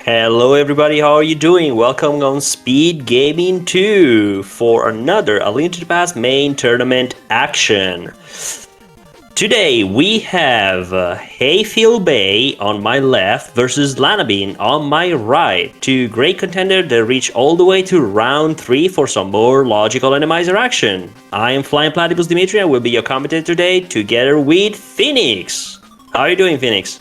Hello everybody, how are you doing? Welcome on Speed Gaming 2 for another A Link to the Past main tournament action. Today we have Hayfieldbay on my left versus Lanabean on my right. Two great contenders that reach all the way to round 3 for some more logical randomizer action. I am Flying Platypus Dimitri and will be your commentator today together with Phoenix. How are you doing, Phoenix?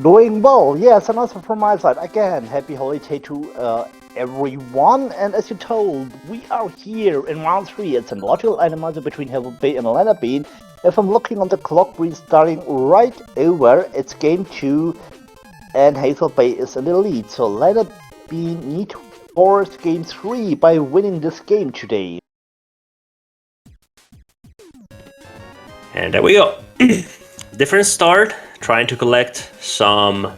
Doing well, yes, and also from my side, again, happy holiday to everyone. And as you told, we are here in round 3. It's a logical randomizer between Hayfieldbay and Lanabean. If I'm looking on the clock, we're starting right over. It's game 2, and Hayfieldbay is in the lead. So Lanabean need to force game 3 by winning this game today. And there we go. Different start, trying to collect some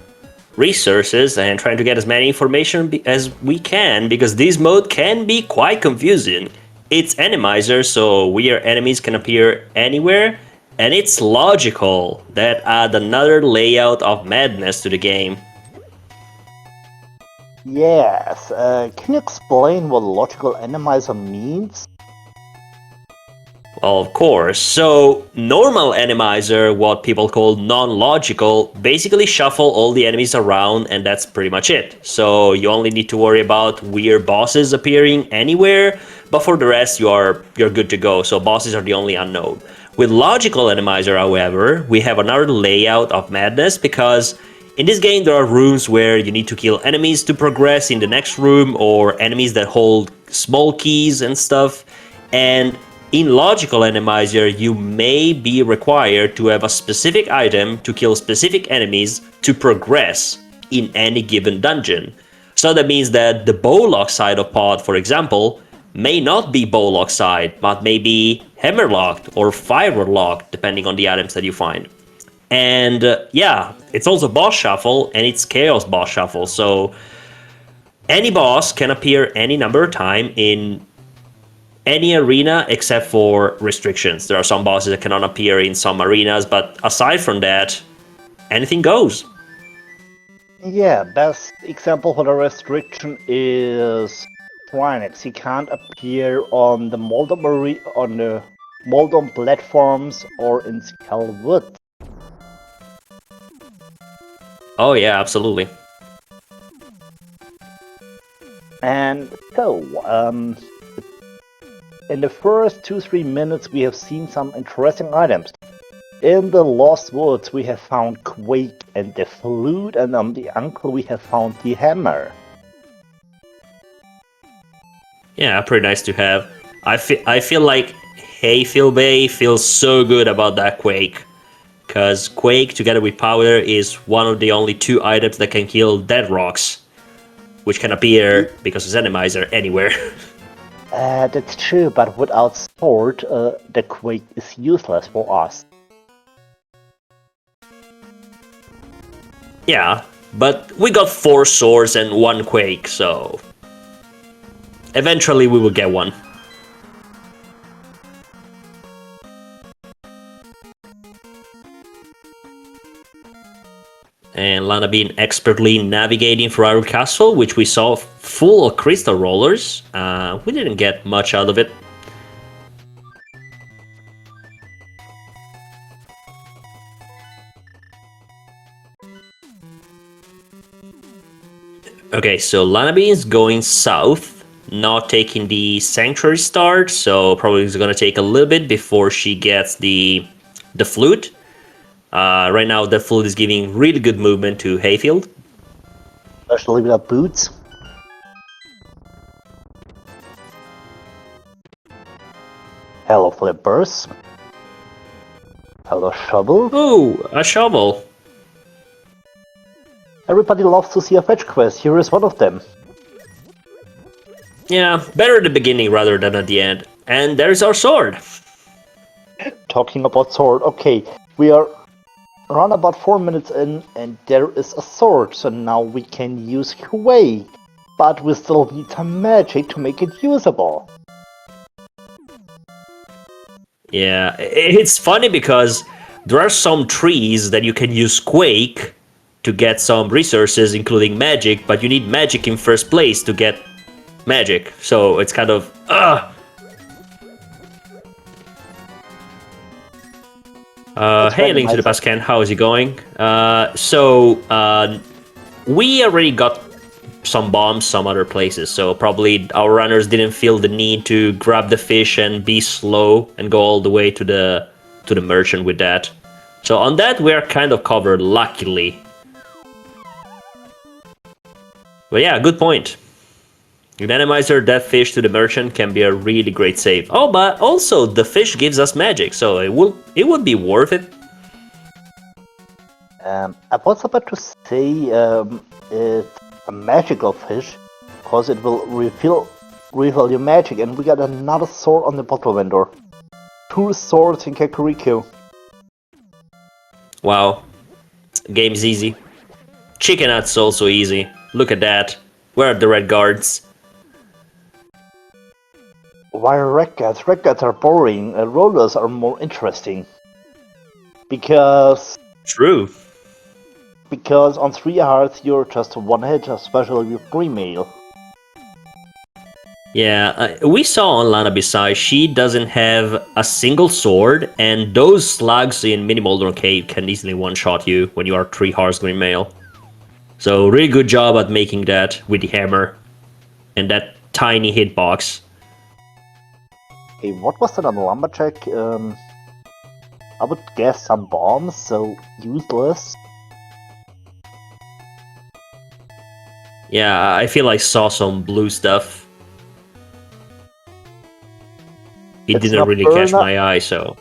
resources and trying to get as many information as we can, because this mode can be quite confusing. It's randomizer, so weird enemies can appear anywhere, and it's logical. That add another layout of madness to the game. Yes, can you explain what logical randomizer means? Well, of course. So, normal randomizer, what people call non-logical, basically shuffle all the enemies around and that's pretty much it. So, you only need to worry about weird bosses appearing anywhere, but for the rest you're good to go. So, bosses are the only unknown. With logical randomizer, however, we have another layout of madness, because in this game there are rooms where you need to kill enemies to progress in the next room, or enemies that hold small keys and stuff. And in logical randomizer, you may be required to have a specific item to kill specific enemies to progress in any given dungeon. So that means that the bowlock side of pod, for example, may not be bowlock side, but may be hammerlocked or firelocked, depending on the items that you find. And yeah, it's also boss shuffle, and it's chaos boss shuffle, so any boss can appear any number of times in any arena except for restrictions. There are some bosses that cannot appear in some arenas, but aside from that, anything goes. Yeah, best example for the restriction is planets. He can't appear on the Moldom platforms or in Skullwood. Oh yeah, absolutely. And so, in the first 2-3 minutes, we have seen some interesting items. In the Lost Woods, we have found Quake and the flute, and on the Uncle, we have found the hammer. Yeah, pretty nice to have. I feel like Hayfieldbay feels so good about that Quake, because Quake together with Powder is one of the only 2 items that can kill dead rocks, which can appear, because it's randomizer, anywhere. That's true, but without sword, the Quake is useless for us. Yeah, but we got 4 swords and 1 Quake, so eventually we will get one. And Lanabean expertly navigating through our castle, which we saw full of crystal rollers. We didn't get much out of it. Okay, so Lanabean's going south, not taking the sanctuary start, so probably it's gonna take a little bit before she gets the flute. Right now, the flute is giving really good movement to Hayfield. Especially without boots. Hello, flippers. Hello, shovel. Oh, a shovel. Everybody loves to see a fetch quest. Here is one of them. Yeah, better at the beginning rather than at the end. And there's our sword. Talking about sword, okay, we are around about 4 minutes in, and there is a sword, so now we can use Quake, but we still need some magic to make it usable. Yeah, it's funny because there are some trees that you can use Quake, to get some resources, including magic, but you need magic in first place to get magic. So it's kind of hey, Link to the Past Ken, how is it going? We already got some bombs some other places, so probably our runners didn't feel the need to grab the fish and be slow and go all the way to the merchant with that. So on that we are kind of covered, luckily. But yeah, good point. Randomizer that fish to the merchant can be a really great save. Oh, but also the fish gives us magic, so it would be worth it. I was about to say it's a magical fish, because it will refill your magic, and we got another sword on the bottle vendor. 2 swords in Kakariko. Wow. Game's easy. Chicken Hut's also easy. Look at that. Where are the red guards? Why red guards? Red guards are boring. Rollers are more interesting. Because... True. Because on 3 hearts you're just one hit, especially with green mail. Yeah, we saw on Lanabean, she doesn't have a single sword, and those slugs in Mini Moldorm Cave can easily one-shot you when you are 3 hearts green mail. So really good job at making that with the hammer and that tiny hitbox. Okay, what was that on the lumberjack? I would guess some bombs, so useless. Yeah, I feel I saw some blue stuff. It didn't really catch my eye, so...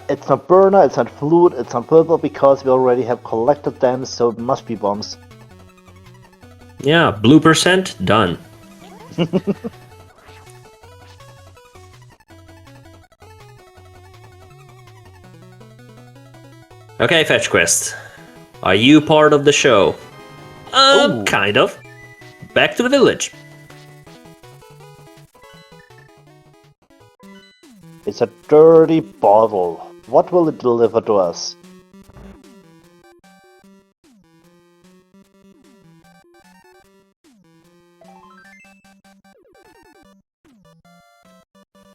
it's not burner, it's not fluid, it's not purple, because we already have collected them, so it must be bombs. Yeah, blue percent, done. Okay, Fetch Quest. Are you part of the show? Kind of. Back to the village. It's a dirty bottle. What will it deliver to us?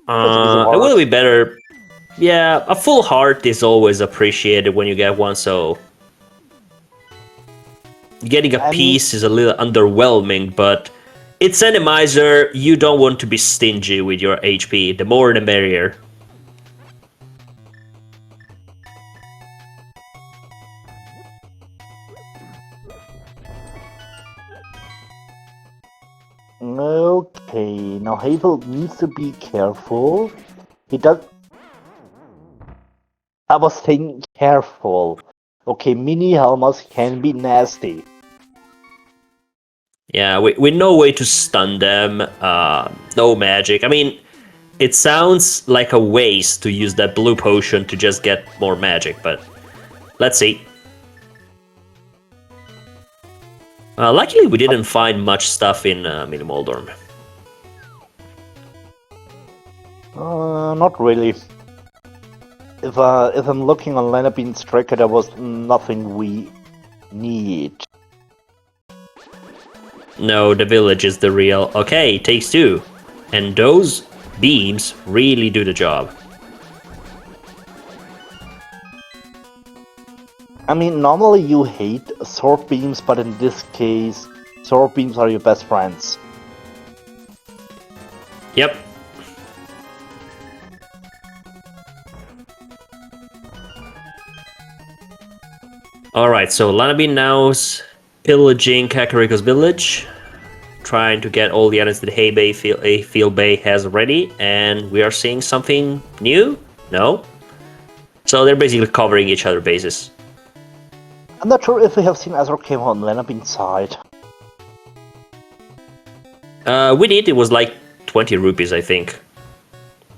It will be better. Yeah, a full heart is always appreciated when you get one, so... Getting a piece is a little underwhelming, but... It's Randomizer, you don't want to be stingy with your HP. The more the merrier. Okay, now Hayfieldbay needs to be careful. He does... I was saying careful. Okay, mini helmets can be nasty. Yeah, with no way to stun them, no magic. I mean, it sounds like a waste to use that blue potion to just get more magic, but let's see. Luckily, we didn't find much stuff in Mini Moldorm. Not really. If I'm looking on Lanabean's tracker, there was nothing we need. No, the village is the real... Okay, takes 2. And those beams really do the job. I mean, normally you hate sword beams, but in this case, sword beams are your best friends. Yep. Alright, so Lanabean now's pillaging Kakariko's village, trying to get all the items that Hayfieldbay has ready, and we are seeing something new? No? So they're basically covering each other's bases. I'm not sure if we have seen Azor came on Lanabean's side. We did, it was like 20 rupees, I think.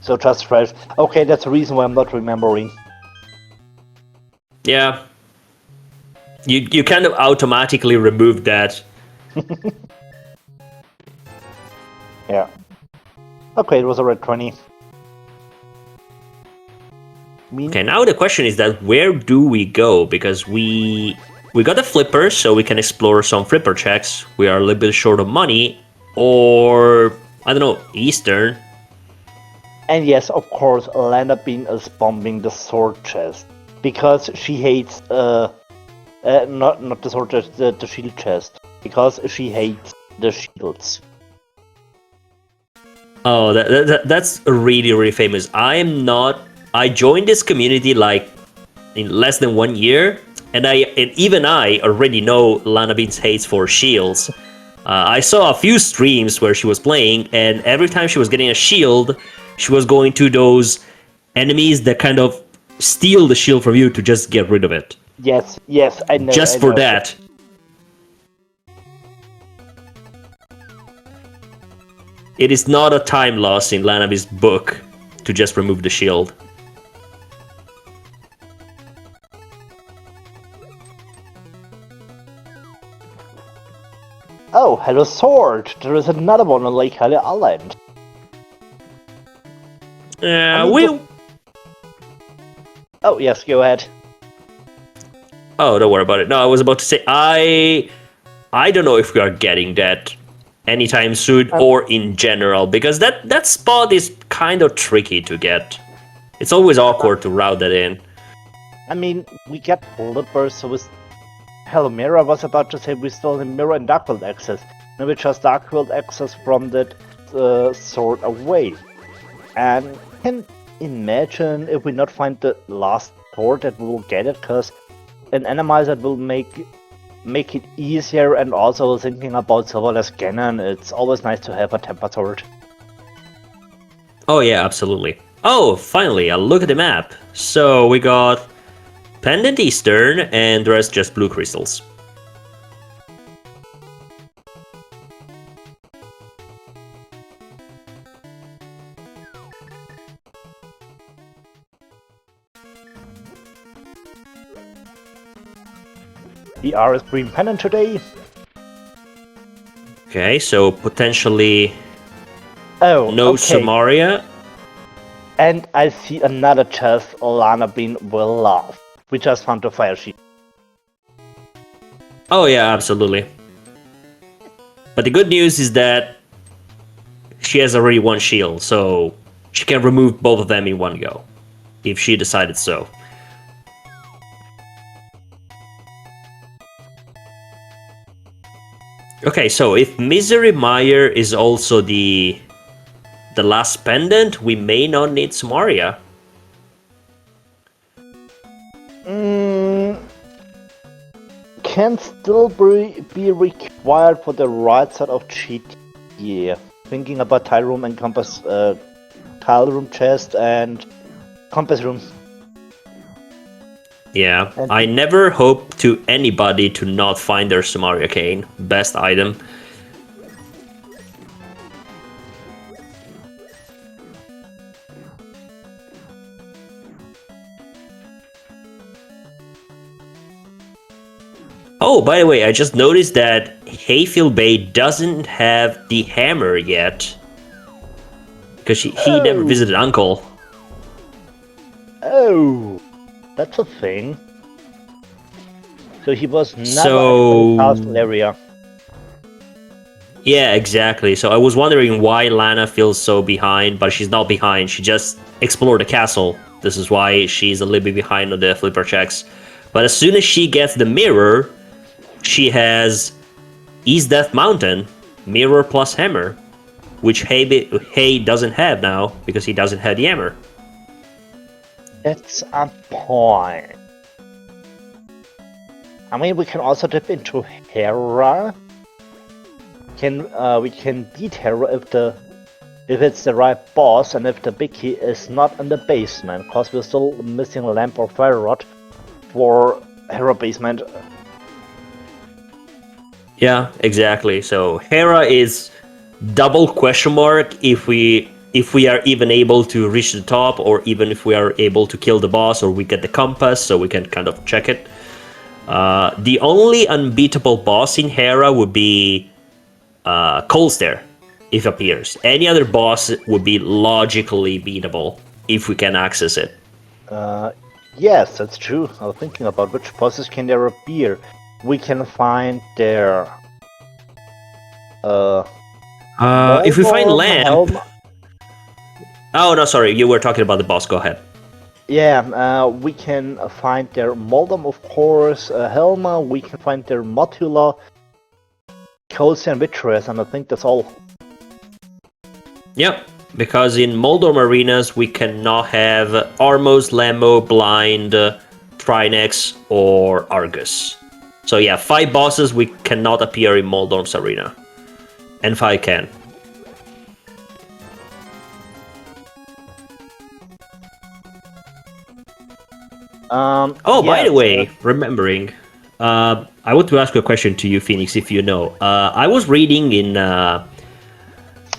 So just fresh. Okay, that's the reason why I'm not remembering. Yeah. You kind of automatically removed that. Yeah. Okay, it was already 20. Okay, now the question is that where do we go? Because we we got a flipper, so we can explore some flipper checks. We are a little bit short of money, or I don't know, Eastern. And yes, of course, Lanabean is bombing the sword chest because she hates not the sword chest, the shield chest, because she hates the shields. Oh, that's really, really famous. I joined this community like in less than 1 year, and even I already know Lanabean's hates for shields. I saw a few streams where she was playing, and every time she was getting a shield, she was going to those enemies that kind of steal the shield from you to just get rid of it. Yes, I know. Just for that. It is not a time loss in Lanabean's book to just remove the shield. Oh, hello sword! There is another one on Lake Halle Island. Oh, yes, go ahead. Oh, don't worry about it. No, I was about to say, I don't know if we are getting that anytime soon or in general, because that spot is kind of tricky to get. It's always awkward to route that in. I mean, we get flippers, so we... Hello, Mirror, I was about to say we still have Mirror and Darkfield access. Now we just Darkfield access from that sword away. And can imagine if we not find the last sword that we will get it, because an Animizer will make it easier, and also thinking about Silverless Ganon, it's always nice to have a temper sword. Oh yeah, absolutely. Oh, finally, a look at the map. So we got Pendant Eastern, and the rest just blue crystals. The R is green pendant today. Okay, so potentially no Samaria. And I see another chest Lanabean will love. We just found the fire sheet. Oh yeah, absolutely. But the good news is that she has already one shield, so she can remove both of them in one go, if she decided so. Okay, so if Misery Mire is also the last pendant, we may not need Samaria. Can still be required for the right side of cheat. Yeah, thinking about tile room and compass, tile room chest and compass room. Yeah, I never hope to anybody to not find their Samaria cane. Best item. Oh, by the way, I just noticed that Hayfieldbay doesn't have the hammer yet. Because he never visited Uncle. Oh, that's a thing. So he was never in the castle area. Yeah, exactly. So I was wondering why Lana feels so behind, but she's not behind. She just explored the castle. This is why she's a little bit behind on the flipper checks. But as soon as she gets the mirror, she has East Death Mountain, mirror plus hammer, which Hay doesn't have now because he doesn't have the hammer. That's a point. I mean, we can also dip into Hera. We can beat Hera if it's the right boss, and if the big key is not in the basement, because we're still missing a lamp or fire rod for Hera basement. Yeah, exactly. So Hera is double question mark if we are even able to reach the top, or even if we are able to kill the boss, or we get the compass so we can kind of check it. The only unbeatable boss in Hera would be Cold Stare, if it appears. Any other boss would be logically beatable if we can access it. Yes, that's true. I was thinking about which bosses can there appear. we can find their if we find Moldorm lamp... helm. Oh, no, sorry. You were talking about the boss. Go ahead. Yeah, we can find their Moldorm, of course, Helma, we can find their Motula, Colsey and Vitreous, and I think that's all. Yep, because in Moldorm arenas, we cannot have Armos, Lammo, Blind, Trinex, or Argus. So yeah, 5 bosses we cannot appear in Moldorm's arena. And 5 can. By the way, remembering, I want to ask a question to you, Phoenix, if you know. I was reading in on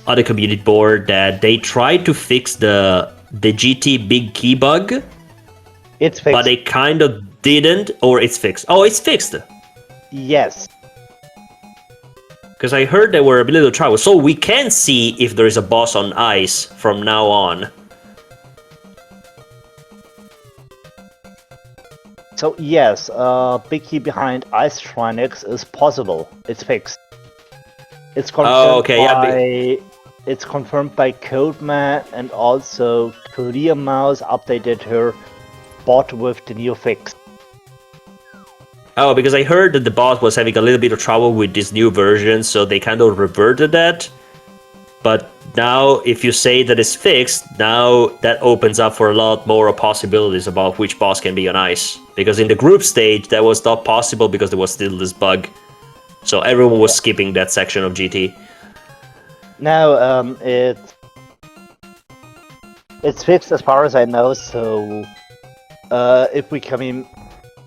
the community board that they tried to fix the GT big key bug. It's fixed. But they kind of didn't, or it's fixed. Oh, it's fixed. Yes. Because I heard there were a little trouble, so we can see if there is a boss on ice from now on. So yes, big key behind Ice Trinex is possible. It's fixed. It's confirmed it's confirmed by Codeman, and also Clear Mouse updated her bot with the new fix. Oh, because I heard that the bot was having a little bit of trouble with this new version, so they kind of reverted that. But now, if you say that it's fixed, now that opens up for a lot more possibilities about which boss can be on ice. Because in the group stage, that was not possible because there was still this bug. So everyone was skipping that section of GT. Now, it's fixed as far as I know, if we come in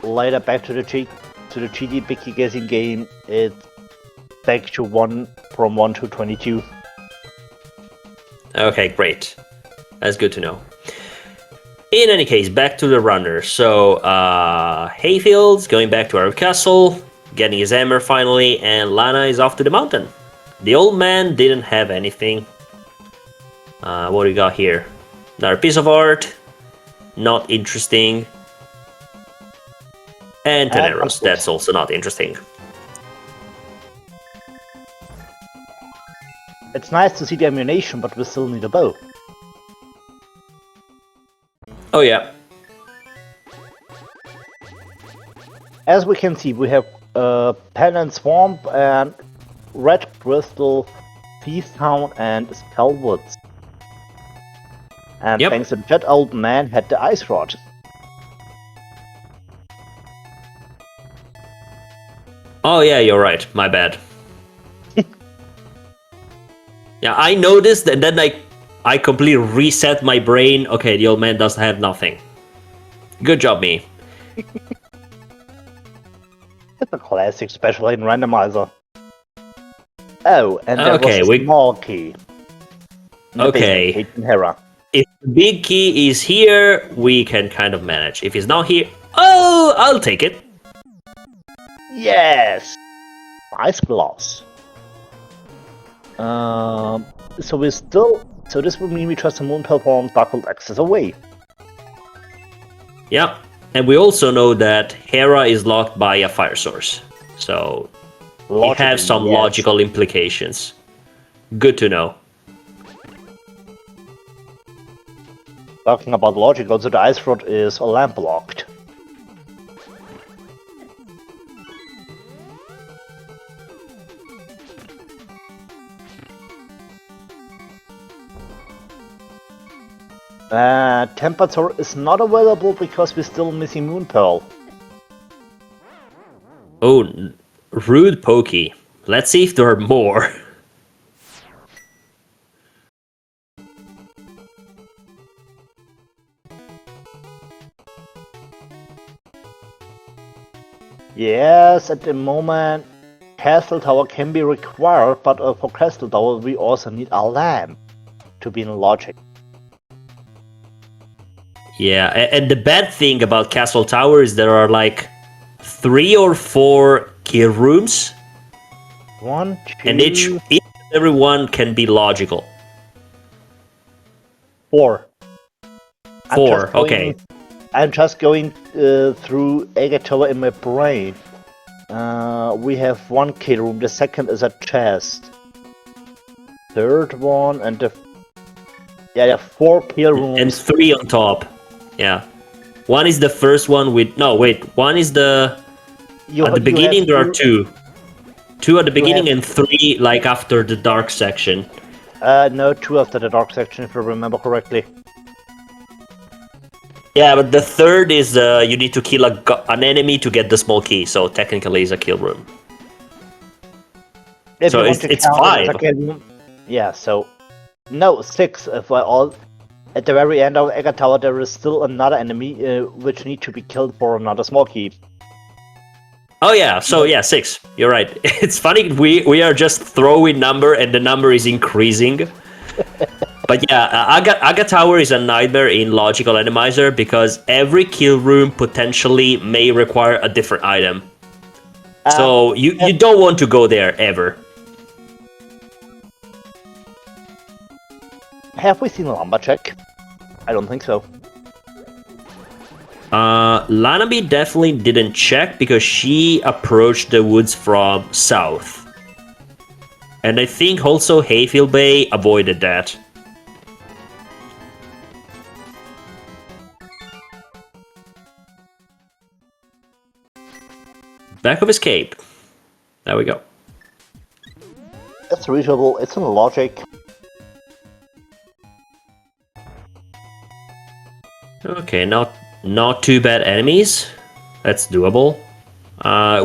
later back to the GT big key guessing game, it's back to 1 from 1 to 22. Okay, great. That's good to know. In any case, back to the runner. So, Hayfield's going back to our castle, getting his hammer finally, and Lana is off to the mountain. The old man didn't have anything. What do we got here? Another piece of art. Not interesting. And 10 arrows. That's also not interesting. It's nice to see the ammunition, but we still need a bow. Oh yeah. As we can see, we have Pen and Swamp and Red Crystal, Feast Town and Spellwoods. And thanks to that old man had the Ice Rod. Oh yeah, you're right. My bad. Yeah, I noticed, and then I completely reset my brain. Okay, the old man doesn't have nothing. Good job, me. It's a classic, especially in randomizer. Oh, and there was a small key. Okay. Hera. If the big key is here, we can kind of manage. If it's not here, oh, I'll take it. Yes! Ice Gloss. So we still... So this would mean we trust the Moon Pearl from Darkhold Access away. Yeah, and we also know that Hera is locked by a fire source. So it has some logical implications. Good to know. Talking about logic, also the Ice Rod is lamp locked. Temperature is not available because we're still missing Moon Pearl. Oh, rude pokey. Let's see if there are more. Yes, at the moment Castle Tower can be required, but for Castle Tower we also need a lamp to be in logic. Yeah, and the bad thing about Castle Tower is there are like 3 or 4 key rooms. 1, 2... And each every one can be logical. 4. 4, okay. I'm just going through Agatowa in my brain. We have one kill room. The second is a chest. Third one and the... Yeah, there are 4 kill rooms. And 3 on top. Yeah. One is the first one with... No, wait. One is the... At the beginning, there are 2. 2 at the beginning and 3, like, after the dark section. No, 2 after the dark section, if I remember correctly. Yeah, but the third is you need to kill an enemy to get the small key, so technically it's a kill room. If so you want it's to count it as 5. a kill room, yeah, so... No, 6, if I all... At the very end of Egger Tower, there is still another enemy which need to be killed for another small key. Oh yeah, so yeah, 6. You're right. It's funny, we are just throwing number and the number is increasing. But yeah, Aga Tower is a nightmare in Logical Randomizer because every kill room potentially may require a different item. So you don't want to go there ever. Have we seen Lumberjack? I don't think so. Lanabean definitely didn't check because she approached the woods from south. And I think also Hayfieldbay avoided that. Back of escape. There we go. It's reasonable, it's in logic. Okay, not too bad enemies. That's doable.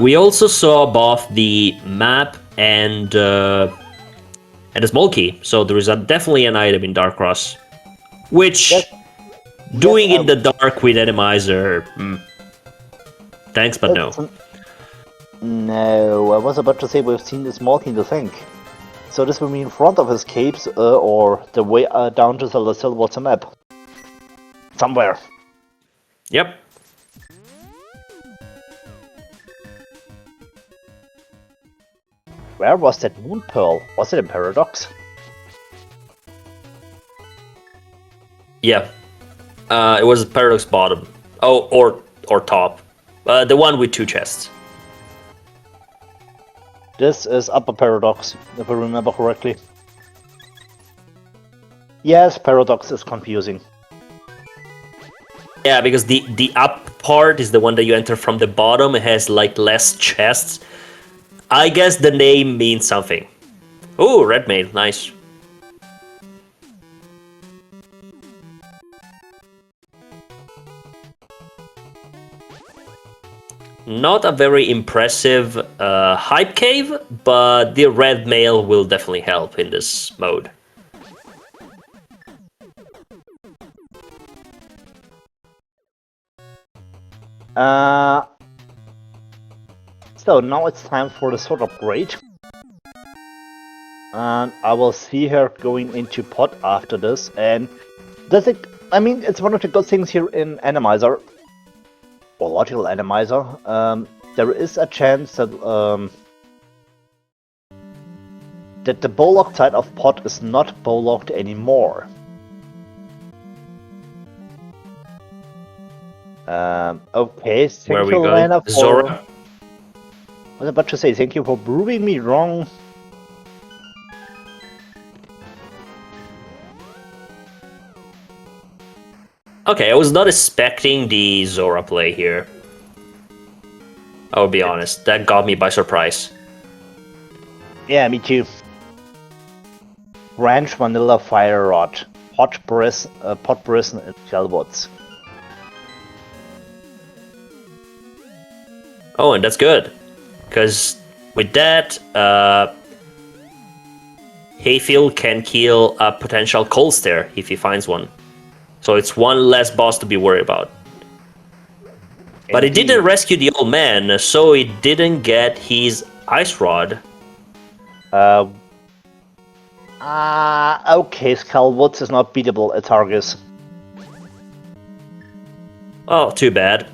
We also saw both the map and a small key, so there is definitely an item in Dark Cross. Which, doing in the dark with Randomizer, thanks but no. No, I was about to say we've seen the small key in the thing. So this will mean in front of escapes or the way down to the Silverwater map. Somewhere. Yep. Where was that moon pearl? Was it in Paradox? Yeah. It was Paradox bottom. Oh, or top. The one with 2 chests. This is Upper Paradox, if I remember correctly. Yes, Paradox is confusing. Yeah, because the up part is the one that you enter from the bottom. It has like less chests. I guess the name means something. Oh, red mail, nice. Not a very impressive hype cave, but the red mail will definitely help in this mode. So now it's time for the sword upgrade. And I will see her going into pot after this. And does it? I mean, it's one of the good things here in Randomizer, or Logical Randomizer. There is a chance that that the bowlocked side of pot is not bowlocked anymore. Okay, Where thank we you, go? Lana, for... Zora? I was about to say, thank you for proving me wrong. Okay, I was not expecting the Zora play here. I'll be honest, that got me by surprise. Yeah, me too. Ranch Vanilla Fire Rod, Pot Prison, and Shellwoods. Oh, and that's good. Because with that, Hayfield can kill a potential cold stare if he finds one. So it's one less boss to be worried about. But it didn't rescue the old man, so it didn't get his ice rod. Okay, Skullwoods is not beatable at Argus. Oh, too bad.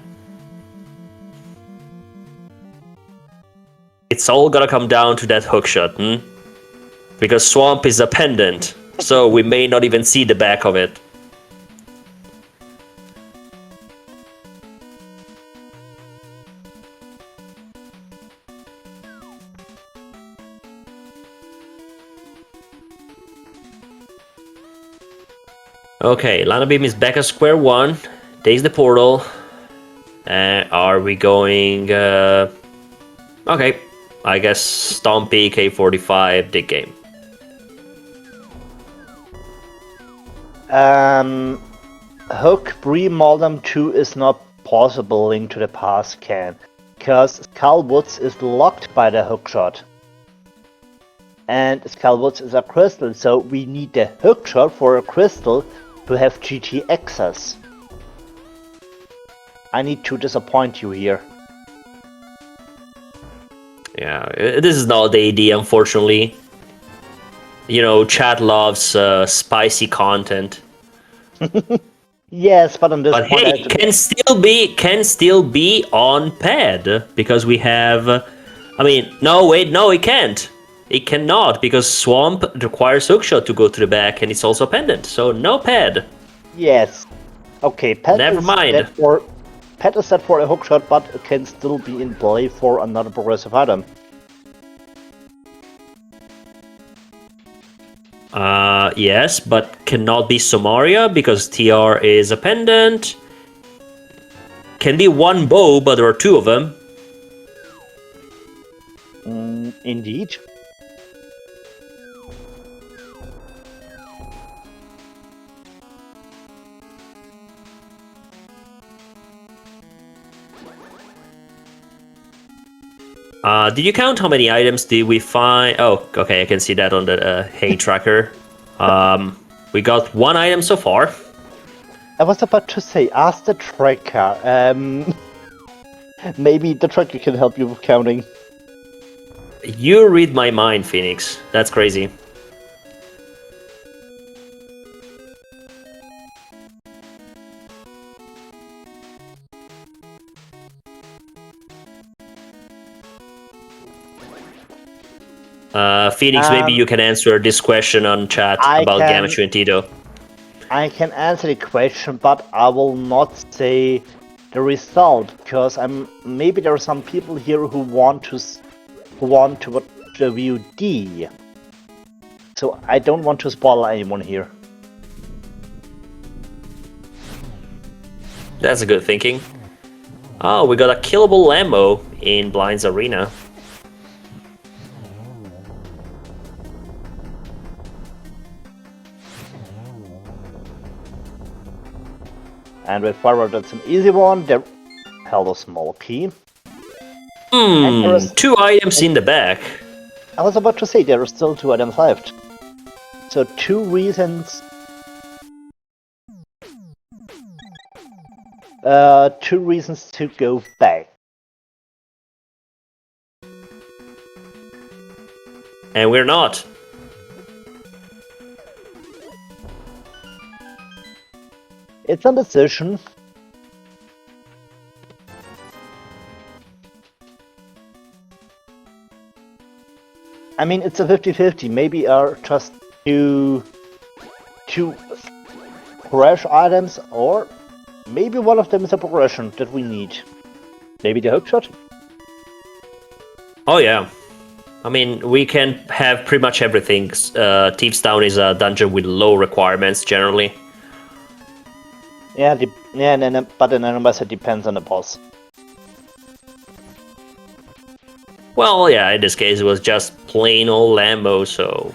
It's all gonna come down to that hookshot, Because Swamp is a pendant, so we may not even see the back of it. Okay, Lanabean is back at square one. Takes the portal. Are we going... Okay, I guess Stompy, K45, dig game. Hook Pre-Modem 2 is not possible linked to the pass can, because Skullwoods is locked by the hookshot. And Skullwoods is a crystal, so we need the hookshot for a crystal to have GT access. I need to disappoint you here. Yeah, this is not the AD, unfortunately. You know, chat loves spicy content. Yes, but on this But point, hey, can still be on pad because we have. I mean, no, wait, no, it can't. It cannot because Swamp requires hookshot to go to the back, and it's also pendant, so no pad. yes. Okay, Never mind. Pet is set for a hookshot, but it can still be in play for another progressive item. Yes, but cannot be Somaria because TR is a pendant. Can be one bow, but there are two of them. Indeed. Did you count how many items did we find? Oh, okay, I can see that on the hay tracker. We got one item so far. I was about to say, ask the tracker. Maybe the tracker can help you with counting. You read my mind, Phoenix. That's crazy. Phoenix, maybe you can answer this question on chat about Gametru and Tito. I can answer the question, but I will not say the result because maybe there are some people here who want to review D. So I don't want to spoil anyone here. That's a good thinking. Oh, we got a killable Lambo in Blind's Arena. And with forward, that's an easy one. There held a small key. Two items in the back. I was about to say there are still 2 items left. So 2 reasons. 2 reasons to go back. And we're not. It's a decision. I mean, it's a 50-50. Maybe are just two crash items, or maybe one of them is a progression that we need. Maybe the hookshot? Oh yeah. I mean, we can have pretty much everything. Thieves Town is a dungeon with low requirements, generally. Yeah, but then it depends on the boss. Well, yeah, in this case it was just plain old Lambo, so...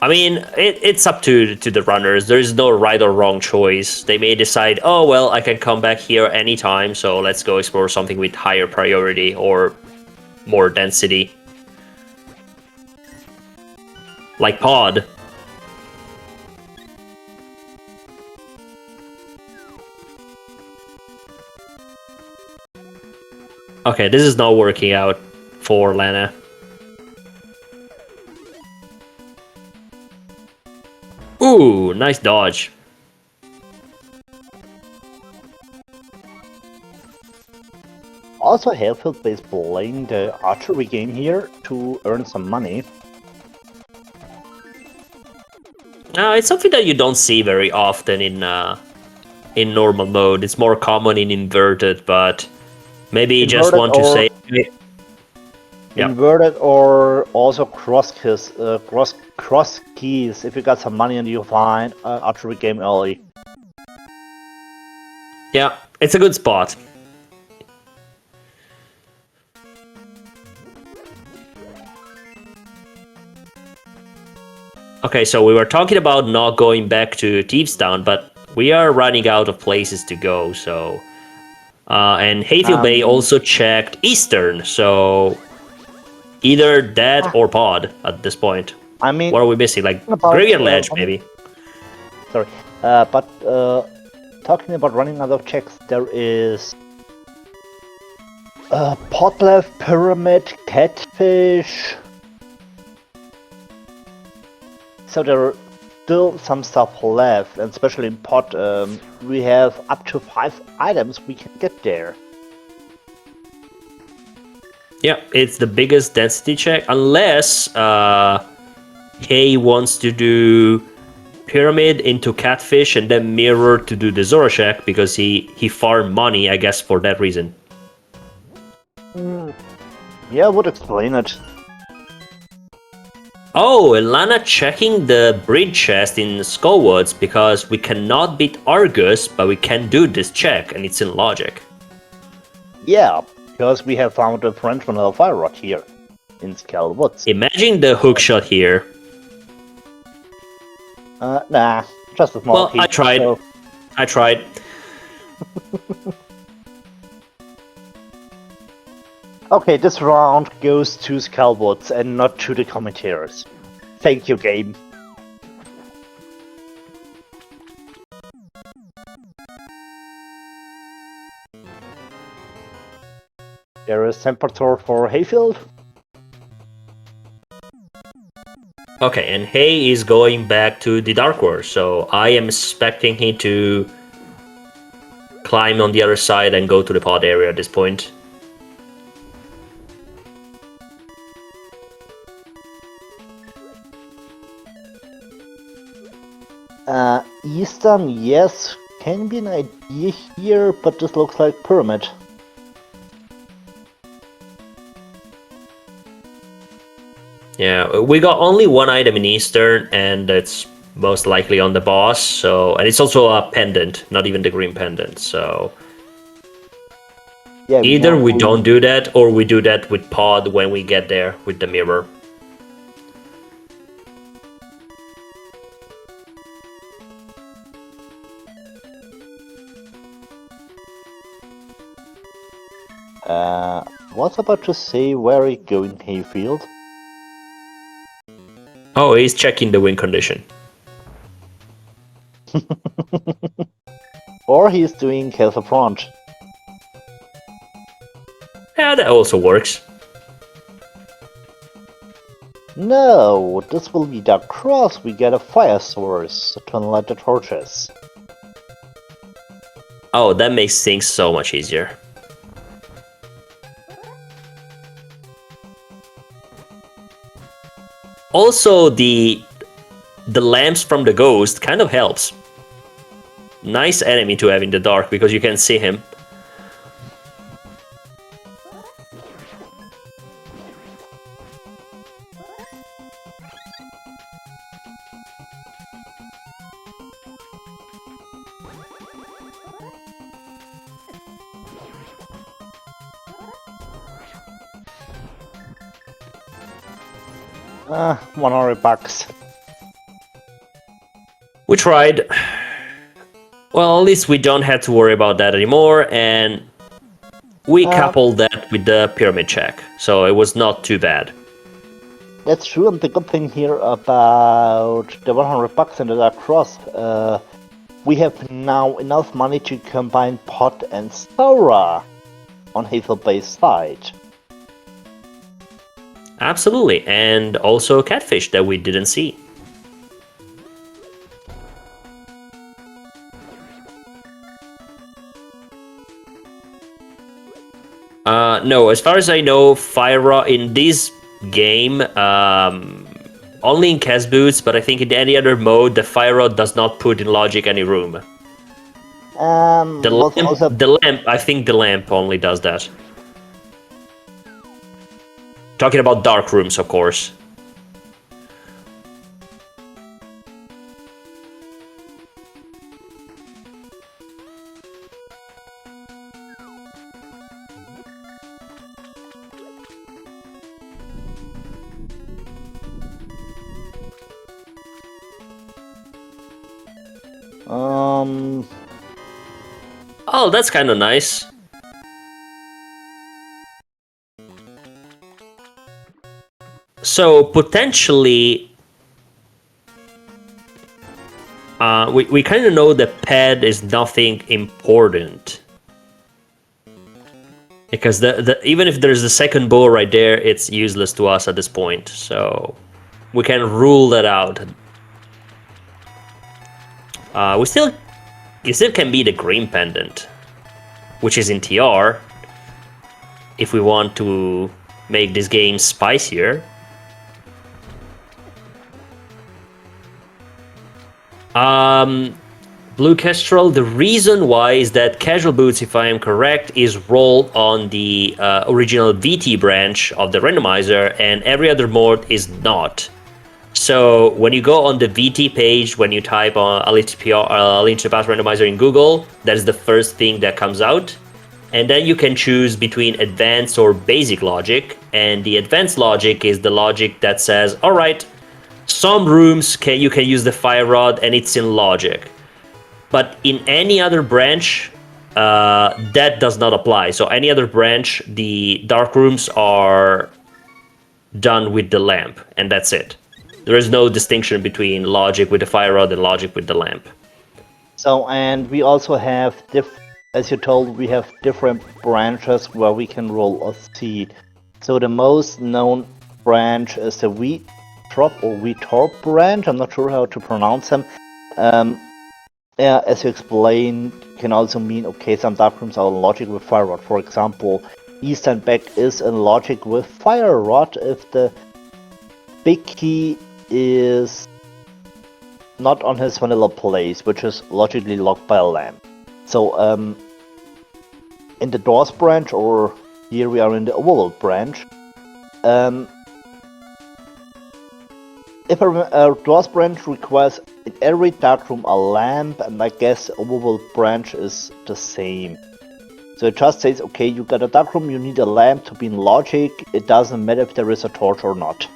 I mean, it's up to the runners. There is no right or wrong choice. They may decide, oh, well, I can come back here anytime, so let's go explore something with higher priority or more density. Like Pod. Okay, this is not working out for Lana. Ooh, nice dodge. Also, Hayfieldbay is playing the archery game here to earn some money. It's something that you don't see very often in normal mode. It's more common in inverted, but maybe you just want to say... Yeah. Inverted or also cross keys. If you got some money and you find archery game early. Yeah, it's a good spot. Okay, so we were talking about not going back to Thievestown, but we are running out of places to go, so... and Hayfieldbay also checked Eastern, so... Either that or Pod at this point. I mean... What are we missing? Like, about, Graveyard Ledge, maybe? Sorry. But talking about running out of checks, there is... Potlev, Pyramid, Catfish... So there are still some stuff left, and especially in Pot, we have up to 5 items we can get there. Yeah, it's the biggest density check, unless Hay wants to do Pyramid into Catfish and then Mirror to do the Zoro check, because he farmed money, I guess, for that reason. Yeah, I would explain it. Oh, and Lana checking the bridge chest in Skullwoods, because we cannot beat Argus, but we can do this check, and it's in logic. Yeah, because we have found a French vanilla fire rod here in Skullwoods. Imagine the hookshot here. Nah, just a small Well, piece, I tried. so... I tried. Okay, this round goes to Skullwoods and not to the commentators. Thank you, game. There is temperature for Hayfield. Okay, and Hay is going back to the Dark World, so I am expecting him to climb on the other side and go to the pod area at this point. Eastern, yes, can be an idea here, but this looks like Pyramid. Yeah, we got only one item in Eastern, and it's most likely on the boss, so... And it's also a pendant, not even the green pendant, so... Yeah, Either we don't do that, or we do that with Pod when we get there with the mirror. Was about to say where are you going, Hayfield? Oh, he's checking the win condition. Or he's doing Castle Front. Yeah, that also works. No, this will be Dark Cross. We get a fire source to light the torches. Oh, that makes things so much easier. Also, the lamps from the ghost kind of helps. Nice enemy to have in the dark, because you can see him. $100. We tried. Well, at least we don't have to worry about that anymore, and we coupled that with the pyramid check, so it was not too bad. That's true, and the good thing here about the $100 and the Dark Cross, we have now enough money to combine Pot and Sora on Hayfieldbay's side. Absolutely, and also Catfish that we didn't see. No, as far as I know, Fyra in this game, only in Cas Boots, but I think in any other mode, the Fyra does not put in logic any room. The lamp, I think the lamp only does that. Talking about dark rooms, of course. Oh, that's kind of nice. So potentially, we kind of know that ped is nothing important. Because even if there's a second bow right there, it's useless to us at this point. So we can rule that out. You still can be the green pendant, which is in TR, if we want to make this game spicier. Blue Kestrel, the reason why is that Casual Boots, if I am correct, is rolled on the original VT branch of the randomizer, and every other mode is not. So when you go on the VT page, when you type on ALTTPR, Link to the Past randomizer in Google, that is the first thing that comes out. And then you can choose between advanced or basic logic. And the advanced logic is the logic that says, all right, some rooms you can use the fire rod and it's in logic. But in any other branch, that does not apply. So any other branch, the dark rooms are done with the lamp, and that's it. There is no distinction between logic with the fire rod and logic with the lamp. So, and we also have, as you told, we have different branches where we can roll a seed. So the most known branch is the Wheatrop or Wheatorp branch. I'm not sure how to pronounce them. Yeah, as you explained, can also mean, okay, some dark rooms are in logic with fire rod. For example, East and Back is in logic with fire rod if the big key is not on his vanilla place, which is logically locked by a lamp. So, in the Doors branch, or here we are in the Overworld branch, if a Doors branch requires in every dark room a lamp, and I guess Overworld branch is the same. So it just says, okay, you got a dark room, you need a lamp to be in logic, it doesn't matter if there is a torch or not.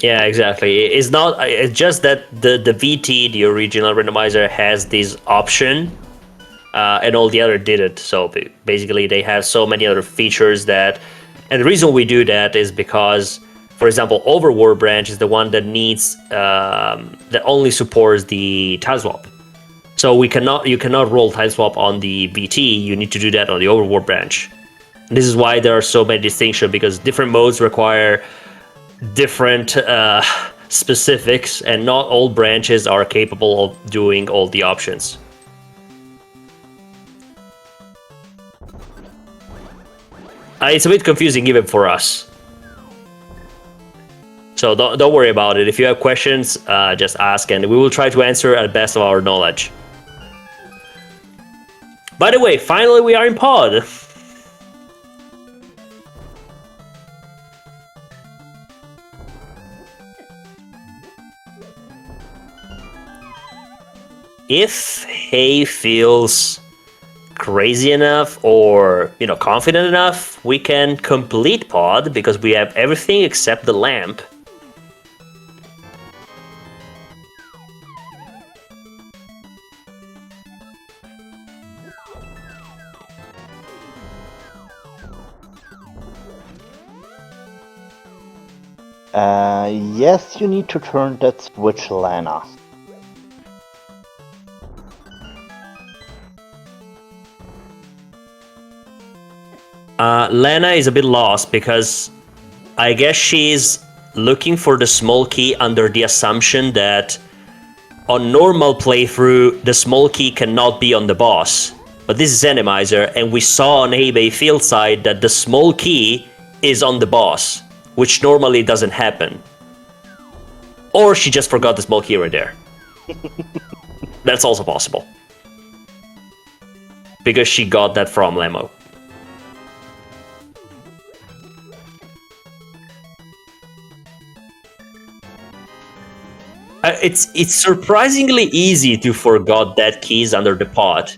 Yeah, exactly. It's not. It's just that the VT, the original randomizer, has this option, and all the other did it. So basically, they have so many other features that, and the reason we do that is because, for example, Overworld branch is the one that needs that only supports the tile swap. So you cannot roll tile swap on the VT. You need to do that on the Overworld branch. And this is why there are so many distinctions, because different modes require different specifics, and not all branches are capable of doing all the options. It's a bit confusing even for us. So don't worry about it. If you have questions, just ask, and we will try to answer at the best of our knowledge. By the way, finally we are in pod. If Hay feels crazy enough or, confident enough, we can complete pod, because we have everything except the lamp. Yes, you need to turn that switch, Lana. Lana is a bit lost, because I guess she's looking for the small key under the assumption that on normal playthrough, the small key cannot be on the boss. But this is Randomizer, and we saw on Hayfieldbay field side that the small key is on the boss, which normally doesn't happen. Or she just forgot the small key right there. That's also possible. Because she got that from Lemo. It's surprisingly easy to forget that keys under the pot.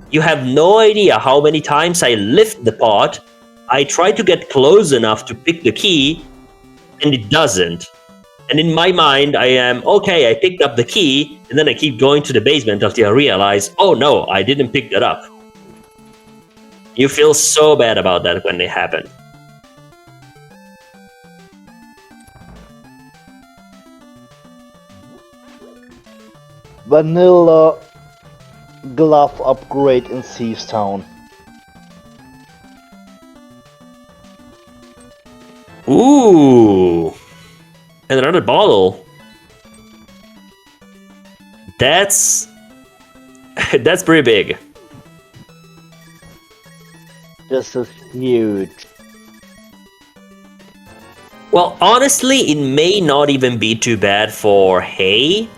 You have no idea how many times I lift the pot, I try to get close enough to pick the key, and it doesn't. And in my mind, I am, okay, I picked up the key, and then I keep going to the basement until I realize, oh no, I didn't pick that up. You feel so bad about that when they happen. Vanilla glove upgrade in Thieves Town. Ooh. And another bottle. That's that's pretty big. This is huge. Well, honestly, it may not even be too bad for Hay,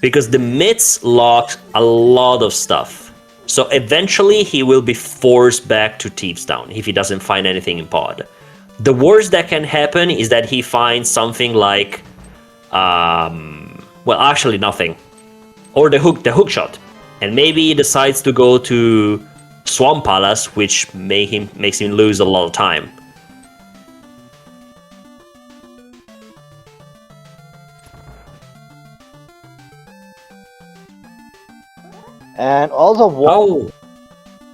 because the myths lock a lot of stuff. So eventually he will be forced back to Thieves Town if he doesn't find anything in pod. The worst that can happen is that he finds something like, well, actually nothing, or the hook shot, and maybe he decides to go to Swamp Palace, which makes him lose a lot of time. And also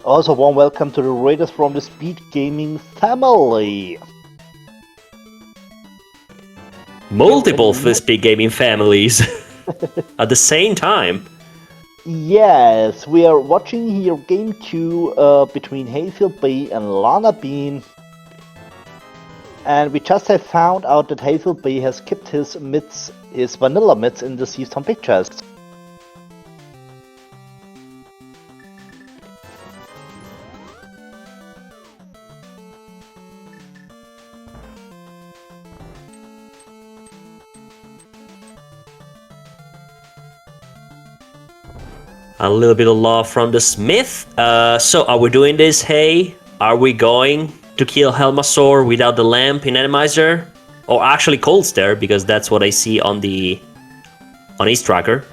Oh, warm welcome to the Raiders from the SpeedGaming family. multiple SpeedGaming families at the same time. Yes, we are watching here game 2 between Hayfieldbay and Lanabean. And we just have found out that Hayfieldbay has kept his vanilla myths in the Thieves Town pictures. A little bit of love from the Smith. So are we doing this, Hey? Are we going to kill Helmasaur without the lamp in Animizer? Or actually Cold Stare, because that's what I see on his tracker.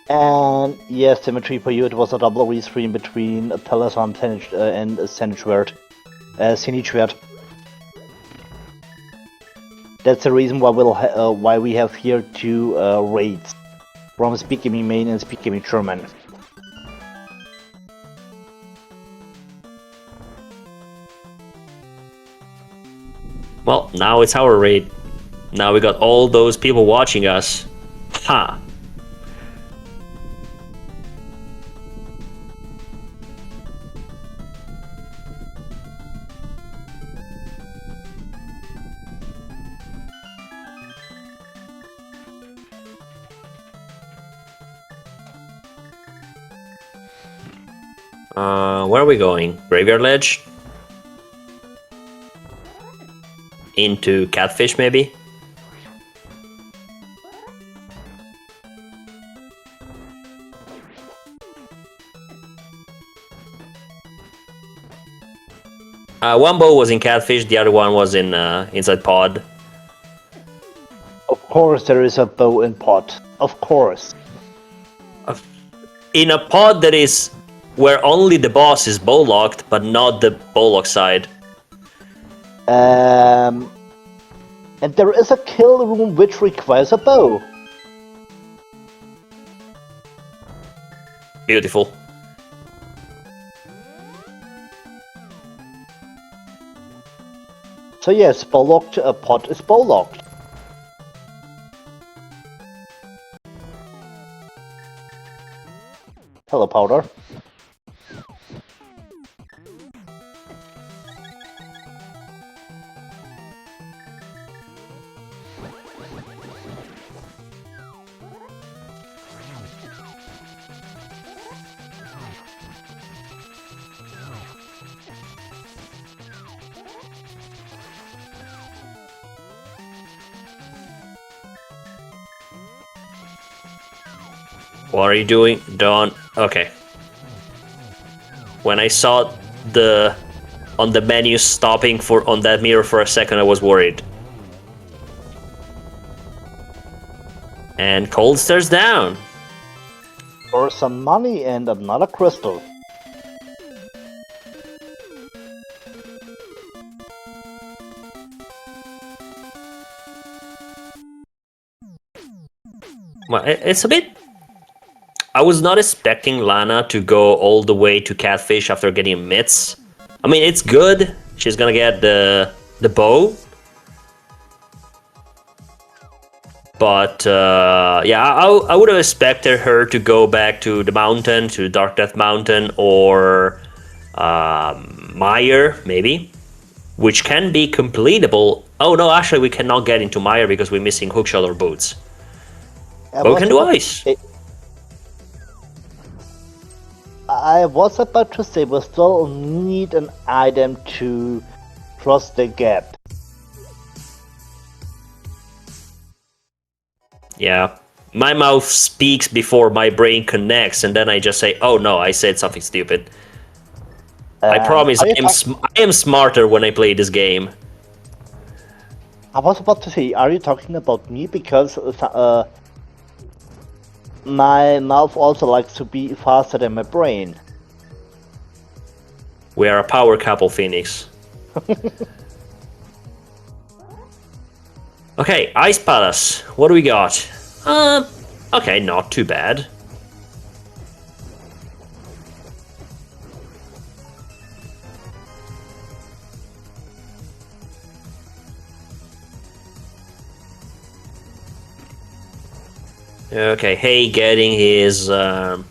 And yes, Symmetry for you, it was a double restream between Talisman and Sinichwert. That's the reason why why we have here two raids from SpeedGaming Main and SpeedGaming German. Well, now it's our raid. Now we got all those people watching us. Ha! Where are we going? Graveyard Ledge? Into Catfish, maybe? One bow was in Catfish, the other one was in inside Pod. Of course there is a bow in pot. Of course. In a pod that is where only the boss is bow locked, but not the bow lock side. And there is a kill room which requires a bow. Beautiful. So yes, bow locked pot is bow locked. Hello, Powder. What are you doing? Don't. Okay. When I saw the on the menu stopping on that mirror for a second, I was worried. And Cold stares down. For some money and another crystal. Well, it's a bit... I was not expecting Lana to go all the way to Catfish after getting mitts. I mean, it's good. She's gonna get the bow. But, yeah, I would have expected her to go back to the mountain, to Dark Death Mountain, or Mire, maybe. Which can be completable. Oh, no, actually, we cannot get into Mire because we're missing hookshot or boots. But we can do ice. I was about to say we still need an item to cross the gap. Yeah, my mouth speaks before my brain connects, and then I just say, "Oh no, I said something stupid." I promise, I am smarter when I play this game. I was about to say, are you talking about me? Because my mouth also likes to be faster than my brain. We are a power couple, Phoenix. Okay, Ice Palace. What do we got? Okay, not too bad. Okay, Hay getting his Ice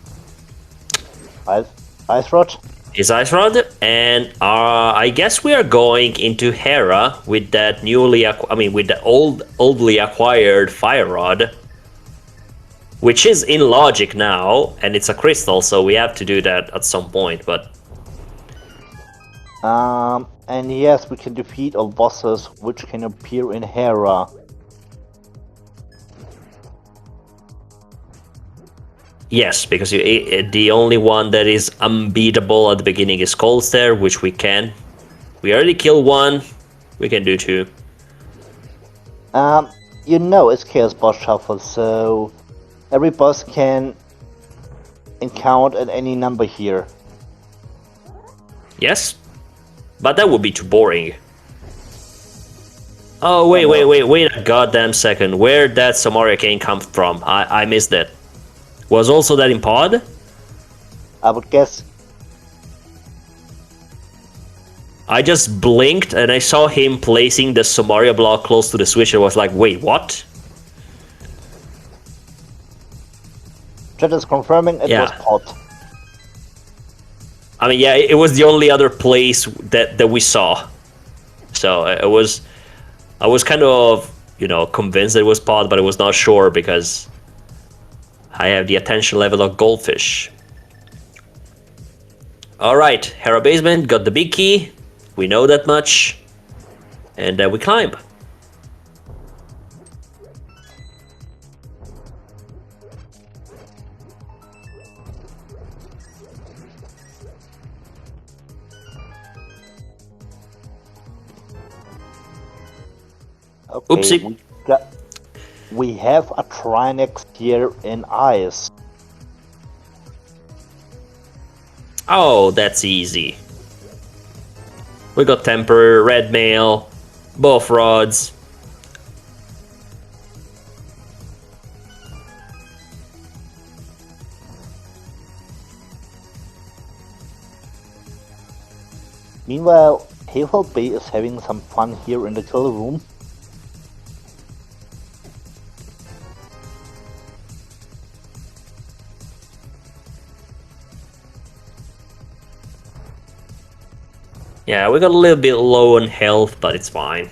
Rod? His Ice Rod, and I guess we are going into Hera with that with the oldly acquired Fire Rod, which is in logic now, and it's a crystal, so we have to do that at some point. But and yes, we can defeat all bosses which can appear in Hera. yes, because the only one that is unbeatable at the beginning is Cold Stare, which we can. We already killed one. We can do two. You know it's Chaos Boss Shuffle, so every boss can encounter at any number here. Yes, but that would be too boring. Oh wait a goddamn second! Where'd that Samaria cane come from? I missed it. Was also that in pod? I would guess. I just blinked and I saw him placing the Samaria block close to the switch. I was like, wait, what? Chat is confirming it was pod. I mean, yeah, it was the only other place that we saw. So I was kind of, convinced that it was pod, but I was not sure because I have the attention level of goldfish. Alright, Hera Basement, got the big key. We know that much. And then we climb. Okay, Oopsie. We have a Trinex here in ice. Oh, that's easy. We got temper, red mail, both rods. Meanwhile, Hayfieldbay is having some fun here in the kill room. Yeah, we got a little bit low on health, but it's fine.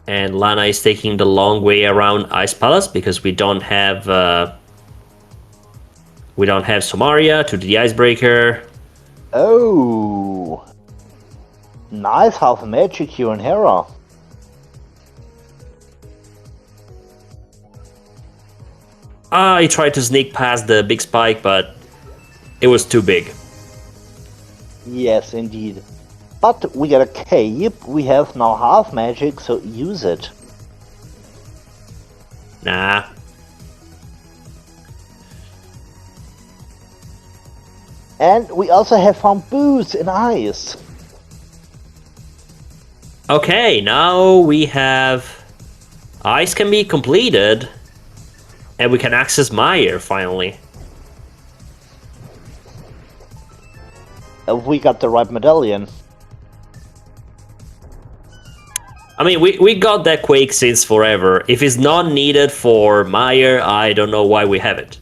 And Lana is taking the long way around Ice Palace because we don't have Somaria to the Icebreaker. Oh, nice half magic here in Hera. I tried to sneak past the big spike, but it was too big. Yes, indeed. But we got a cape, we have now half magic, so use it. Nah. And we also have found boots in ice. Okay, now we have... Ice can be completed. And we can access Mire, finally. We got the right medallion. I mean, we got that Quake since forever. If it's not needed for Mire, I don't know why we have it.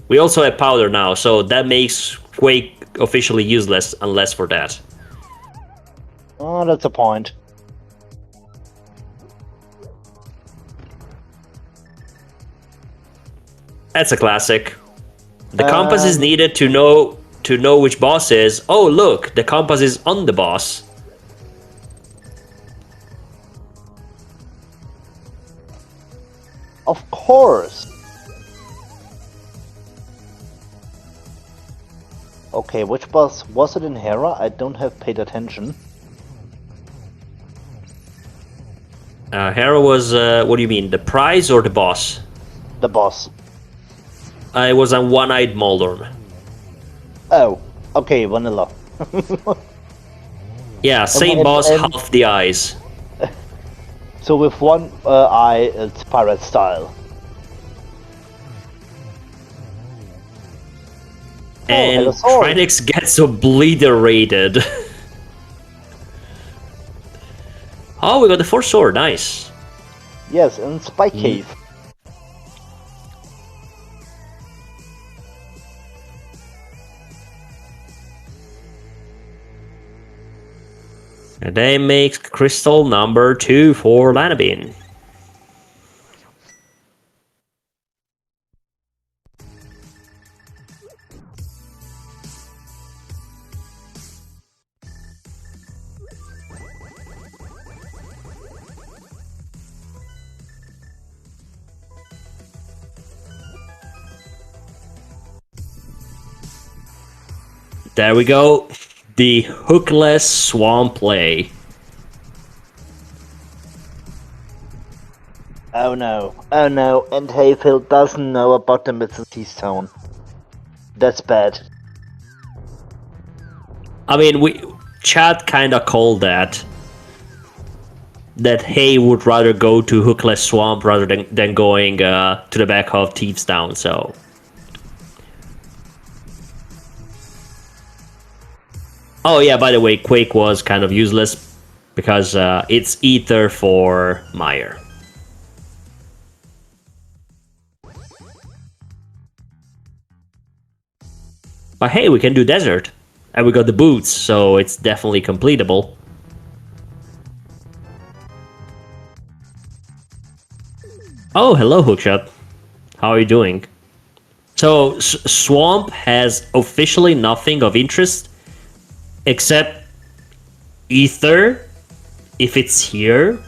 We also have Powder now, so that makes Quake officially useless unless for that. Oh, that's a point. That's a classic. The compass is needed to know which boss is. Oh, look, the compass is on the boss. Of course. Okay, which boss was it in Hera? I don't have paid attention. Hera was, what do you mean, the prize or the boss? The boss. It was a one-eyed Moldorm. Oh, okay, vanilla. Yeah, same boss, half the eyes. So with one eye, it's pirate style. And hello, sword. Krenix gets obliterated. Oh, we got the fourth sword, nice. Yes, in Spike Cave. And that makes crystal number 2 for Lanabean. There we go. The hookless swamp play. Oh no, and Hayfield doesn't know about the Mythicity Stone. That's bad. I mean, chat kinda called that. That Hay would rather go to hookless swamp rather than going to the back of Thieves Town, so... Oh yeah, by the way, Quake was kind of useless because it's Ether for Mire. But hey, we can do desert. And we got the boots, so it's definitely completable. Oh, hello, Hookshot. How are you doing? So, Swamp has officially nothing of interest except Ether, if it's here.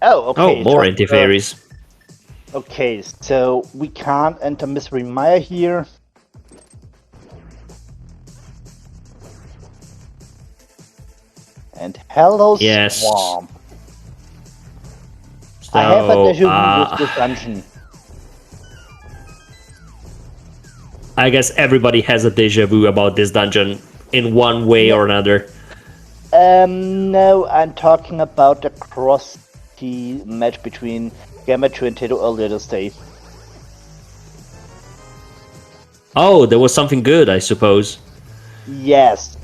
Oh, okay. Oh, more anti-fairies. Okay, so we can't enter Mystery Mire here. And hello, Yes. Swamp. So, I have a déjà vu with this dungeon. I guess everybody has a deja vu about this dungeon in one way or another. No, I'm talking about the cross-key match between Gamma 2 and Tato earlier this day. Oh, there was something good, I suppose. Yes.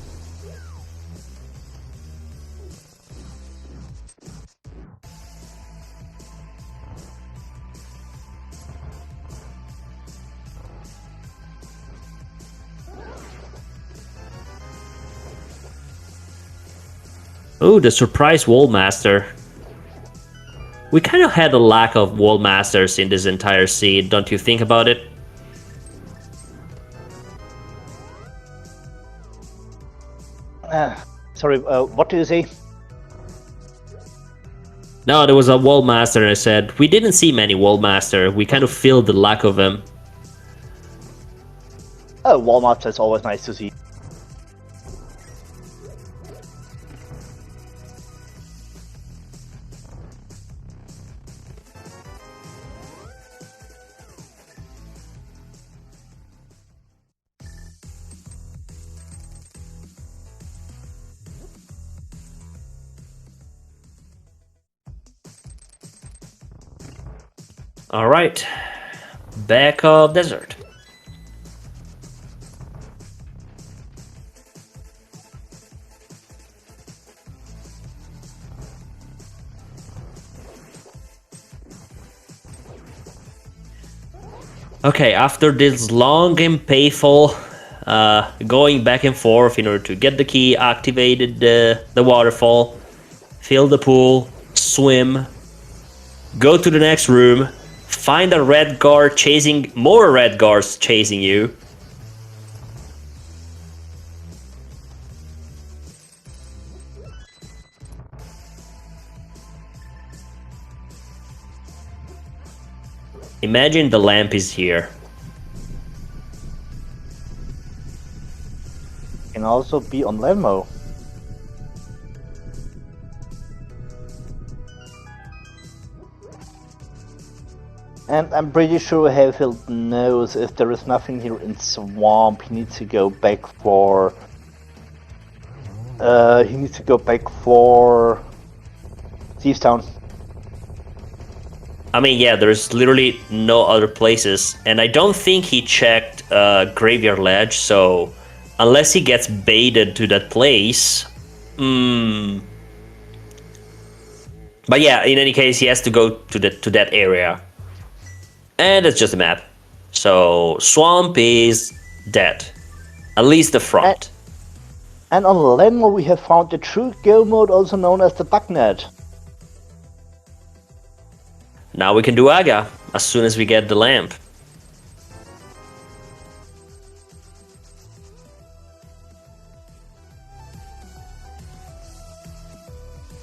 Oh, the surprise wall master. We kind of had a lack of wall masters in this entire seed, don't you think about it? Sorry, what do you say? No, there was a wall master and I said, we didn't see many wall master, we kind of filled the lack of them. Oh, Walmart is always nice to see. Alright, back of desert. Okay, after this long and painful going back and forth in order to get the key, activated the waterfall, fill the pool, swim, go to the next room, find a red guard chasing, more red guards chasing you. Imagine the lamp is here. Can also be on Lemmo. And I'm pretty sure Hayfield knows if there is nothing here in Swamp, he needs to go back for... he needs to go back for... Thieves Town. I mean, yeah, there's literally no other places, and I don't think he checked Graveyard Ledge, so unless he gets baited to that place... But yeah, in any case, he has to go to that area. And it's just a map. So, Swamp is dead. At least the front. And on Lemmo we have found the true go mode, also known as the bugnet. Now we can do Aga, as soon as we get the lamp.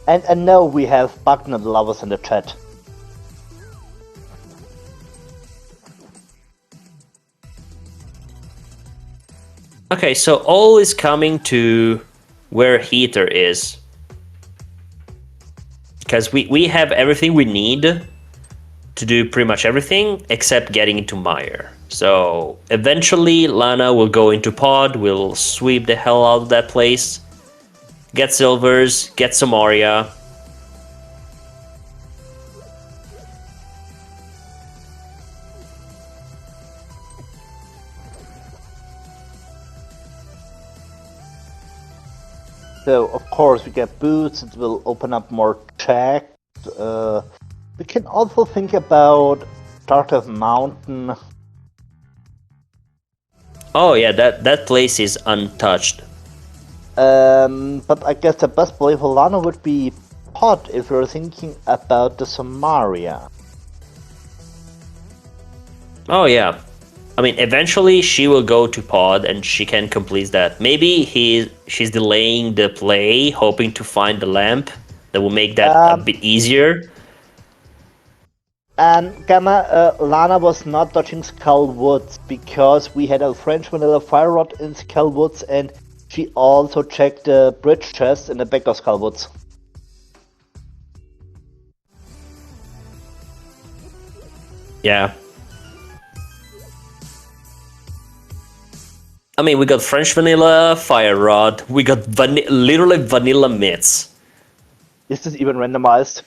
And now we have bugnet lovers in the chat. Okay, so all is coming to where Heater is. Because we have everything we need to do pretty much everything except getting into Mire. So eventually Lana will go into Pod, will sweep the hell out of that place, get silvers, get some Aria. So of course we get boots, it will open up more checks. We can also think about Darkest Mountain. Oh yeah, that place is untouched. But I guess the best play for Lana would be Pot if we're thinking about the Samaria. Oh yeah. I mean, eventually she will go to Pod and she can complete that. Maybe she's delaying the play, hoping to find the lamp. That will make that a bit easier. And Gamma, Lana was not dodging Skull Woods because we had a French Vanilla Fire Rod in Skull Woods, and she also checked the bridge chest in the back of Skull Woods. Yeah. I mean, we got French Vanilla Fire Rod. We got literally Vanilla Mitts. Is this even randomized?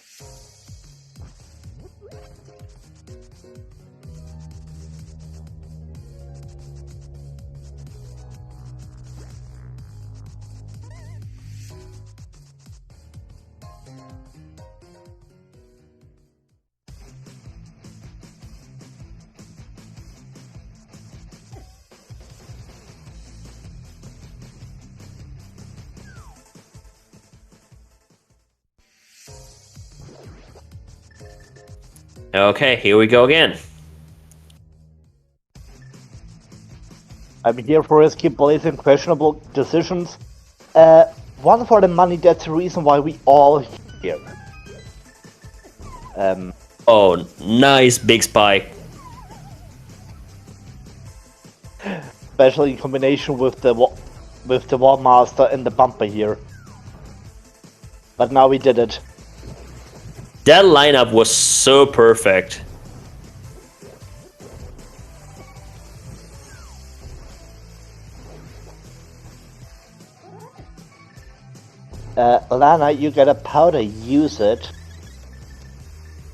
Okay, here we go again. I'm here for risky plays and questionable decisions. One for the money, that's the reason why we all here. Oh, nice big spike. Especially in combination with the Wall Master and the bumper here. But now we did it. That lineup was so perfect. Lana, you got a powder, use it.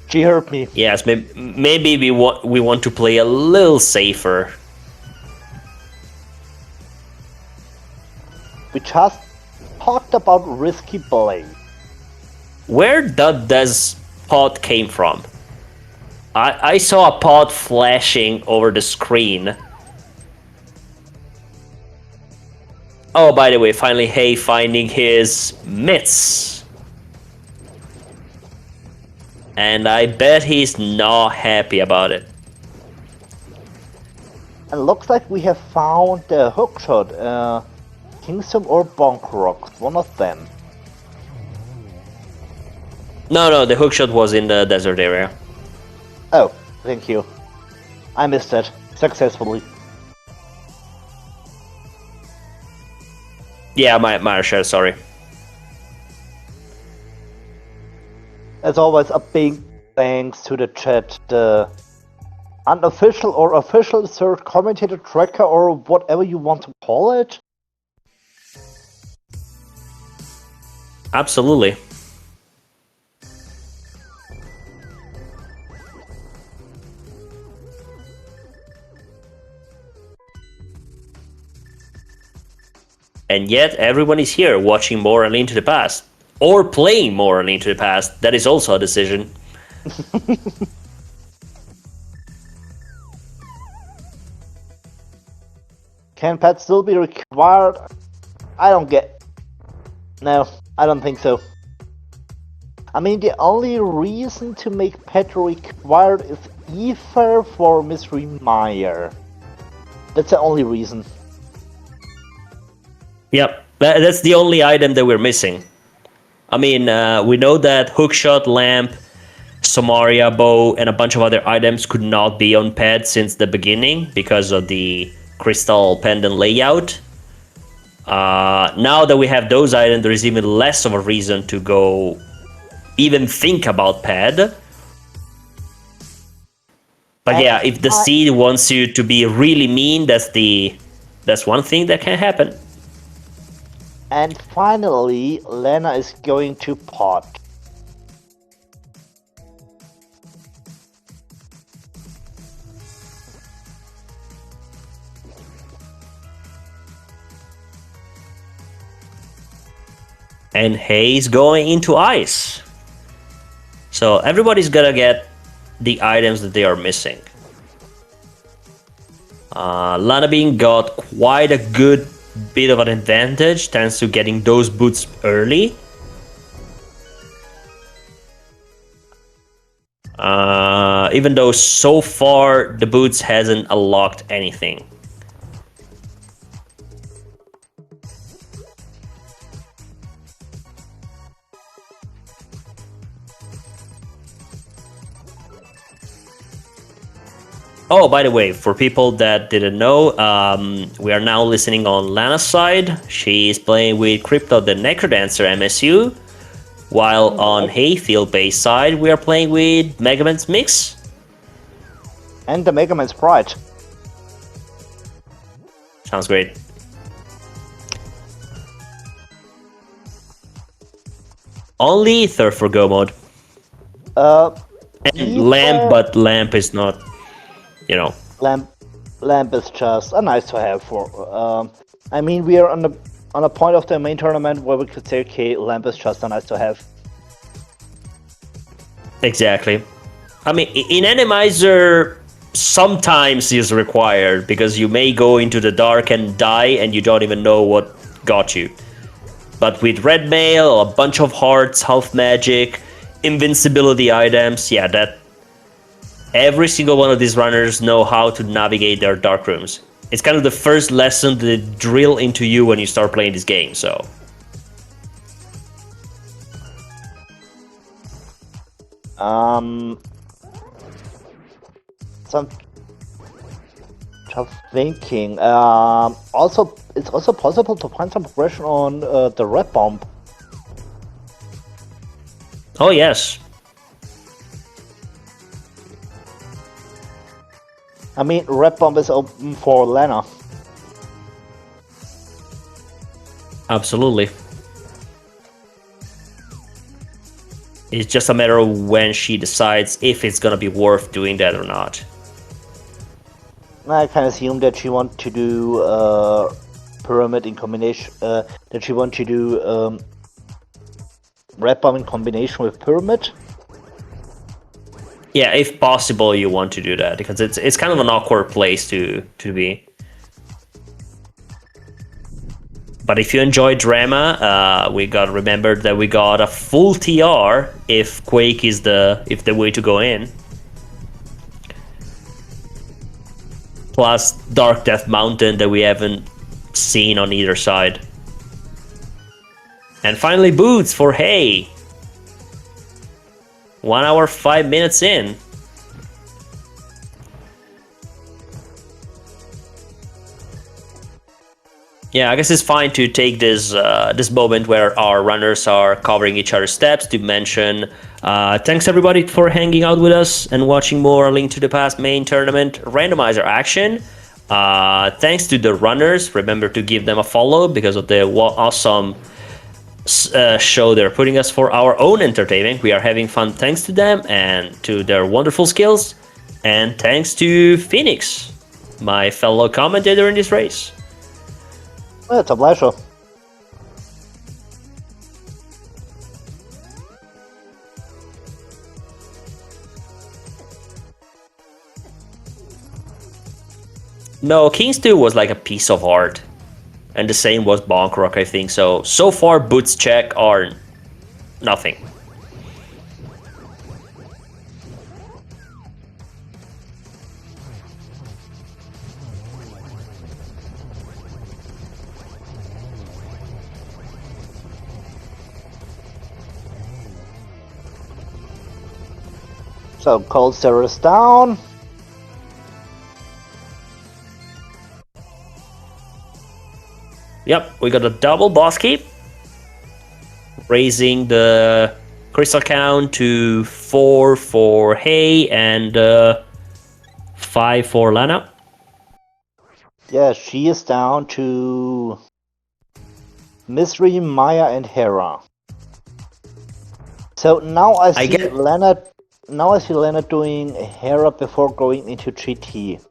She heard me. Yes, maybe we want to play a little safer. We just talked about risky play. Where did this pod came from? I saw a pod flashing over the screen. Oh, by the way, finally Hay finding his mitts. And I bet he's not happy about it. And looks like we have found the hookshot. Kingston or Bonk Rock, one of them. No, the hookshot was in the desert area. Oh, thank you. I missed it successfully. Yeah, my share, sorry. As always, a big thanks to the chat, the unofficial or official third commentator tracker or whatever you want to call it. Absolutely. And yet everyone is here watching more A Link to the Past. Or playing more A Link to the Past. That is also a decision. Can pets still be required? I don't get... No, I don't think so. I mean, the only reason to make pet required is either for Mystery Meyer. That's the only reason. Yep, that's the only item that we're missing. I mean, we know that hookshot, lamp, Somaria bow, and a bunch of other items could not be on pet since the beginning because of the crystal pendant layout. Now that we have those items, there is even less of a reason to go even think about pad. But yeah, if the seed wants you to be really mean, that's one thing that can happen. And finally, Lena is going to pot. And Hay's going into ice. So everybody's gonna get the items that they are missing. Lanabean got quite a good bit of an advantage thanks to getting those boots early. Even though so far the boots hasn't unlocked anything. Oh, by the way, for people that didn't know, we are now listening on Lana's side. She's playing with Crypto the Necrodancer MSU, while on Hayfieldbay side, we are playing with Mega Man's Mix. And the Mega Man's Pride. Sounds great. Only Ether for Go mode. And Lamp, but Lamp is not, you know. Lamp is just a nice to have for. I mean, we are on a point of the main tournament where we could say, okay, Lamp is just a nice to have. Exactly. I mean, in Animizer, sometimes is required because you may go into the dark and die and you don't even know what got you. But with Red Mail, a bunch of hearts, health magic, invincibility items, yeah, every single one of these runners know how to navigate their dark rooms. It's kind of the first lesson they drill into you when you start playing this game, so... Some just thinking. Also, it's also possible to find some progression on the red bomb. Oh, yes. I mean, red bomb is open for Lana. Absolutely. It's just a matter of when she decides if it's gonna be worth doing that or not. I can assume that she wants to do pyramid in combination. That she wants to do red bomb in combination with pyramid. Yeah, if possible, you want to do that because it's kind of an awkward place to be. But if you enjoy drama, we got to remember that we got a full TR if Quake is the way to go in. Plus Dark Death Mountain that we haven't seen on either side. And finally boots for Hay. 1 hour 5 minutes in. Yeah, I guess it's fine to take this this moment where our runners are covering each other's steps to mention thanks everybody for hanging out with us and watching more Link to the Past main tournament randomizer action. Thanks to the runners. Remember to give them a follow because of the awesome show they're putting us for our own entertainment. We are having fun thanks to them and to their wonderful skills. And thanks to Phoenix, my fellow commentator in this race. Well, it's a pleasure. No, Kings 2 was like a piece of art. And the same was Bonk Rock, I think. So far, Boots check are nothing. So, Cold Stare is down. Yep, we got a double boss keep. Raising the crystal count to 4 for Hay and 5 for Lana. Yeah, she is down to Mystery, Maya, and Hera. So now I see Lana. Now I see Lana doing Hera before going into GT.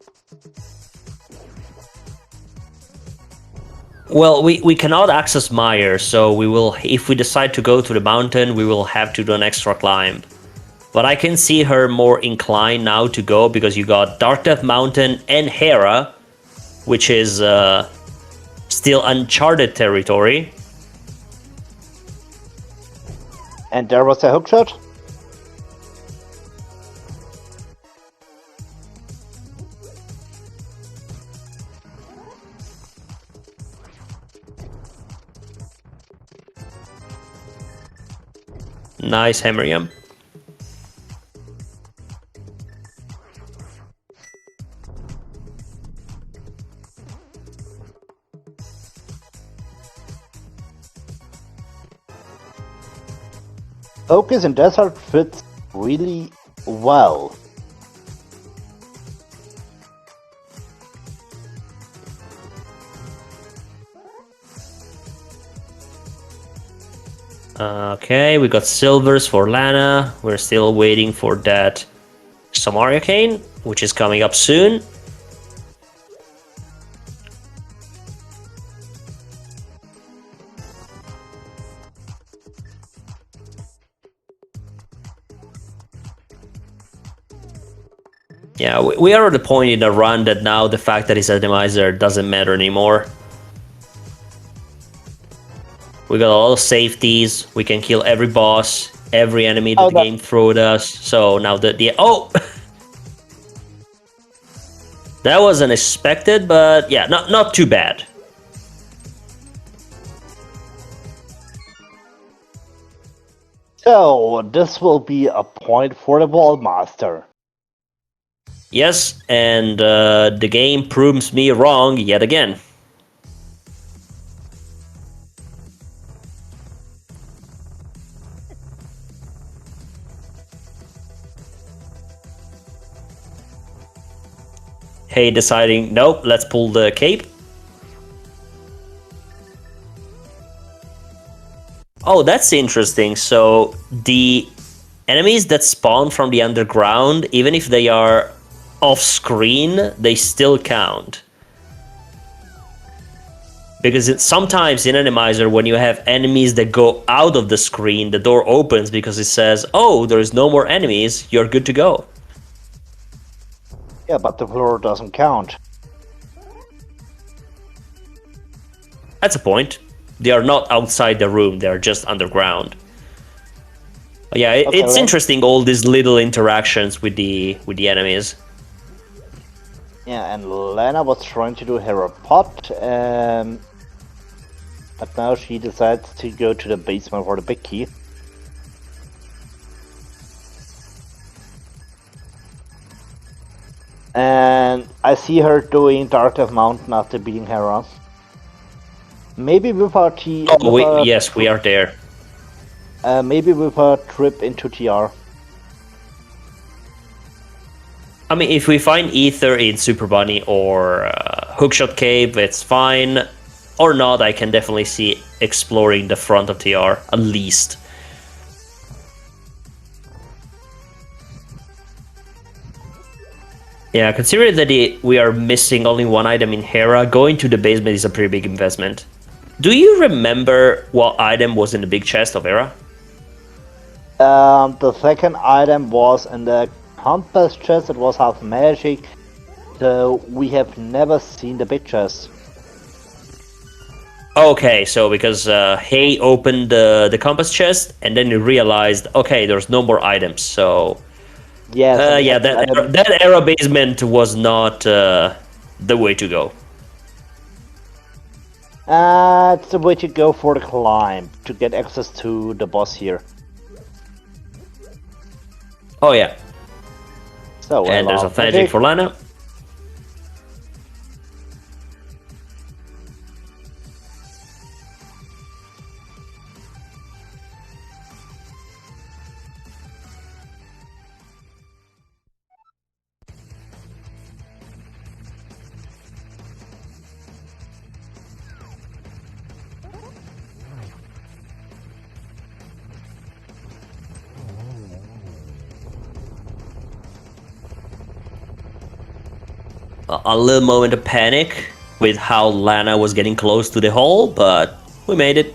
Well, we cannot access Meyer, so we will, if we decide to go to the mountain, we will have to do an extra climb. But I can see her more inclined now to go because you got Dark Death Mountain and Hera, which is still uncharted territory. And there was a hookshot. Nice Hammerium. Focus in desert fits really well. Okay, we got silvers for Lana. We're still waiting for that Samaria cane, which is coming up soon. Yeah, we are at the point in the run that now the fact that he's a demiser doesn't matter anymore. We got a lot of safeties. We can kill every boss, every enemy that the game threw at us. So now the oh, That was unexpected, but yeah, not too bad. So, this will be a point for the Ball Master. Yes, and the game proves me wrong yet again. Hey deciding, nope, let's pull the cape. Oh, that's interesting. So the enemies that spawn from the underground, even if they are off screen, they still count. Because sometimes in Animizer, when you have enemies that go out of the screen, the door opens because it says, oh, there's no more enemies, you're good to go. Yeah, but the floor doesn't count. That's a point. They are not outside the room, they are just underground. Yeah, Okay, it's well, interesting, all these little interactions with the enemies. yeah, and Lana was trying to do her pot, but now she decides to go to the basement for the big key. And I see her doing Dark Death Mountain after beating Hera. Maybe with our T. Oh, yes, we are there. Maybe with a trip into TR. I mean, if we find Ether in Super Bunny or Hookshot Cave, it's fine. Or not, I can definitely see exploring the front of TR, at least. Yeah, considering that we are missing only one item in Hera, going to the basement is a pretty big investment. Do you remember what item was in the big chest of Hera? The second item was in the compass chest. It was half magic, so we have never seen the big chest. Okay, so because Hay opened the compass chest, and then you realized, okay, there's no more items, so... Yes. yeah, that era basement was not the way to go. It's the way to go for the climb, to get access to the boss here. Oh yeah. So, And there's a magic for Lana. A little moment of panic with how Lana was getting close to the hole, but we made it.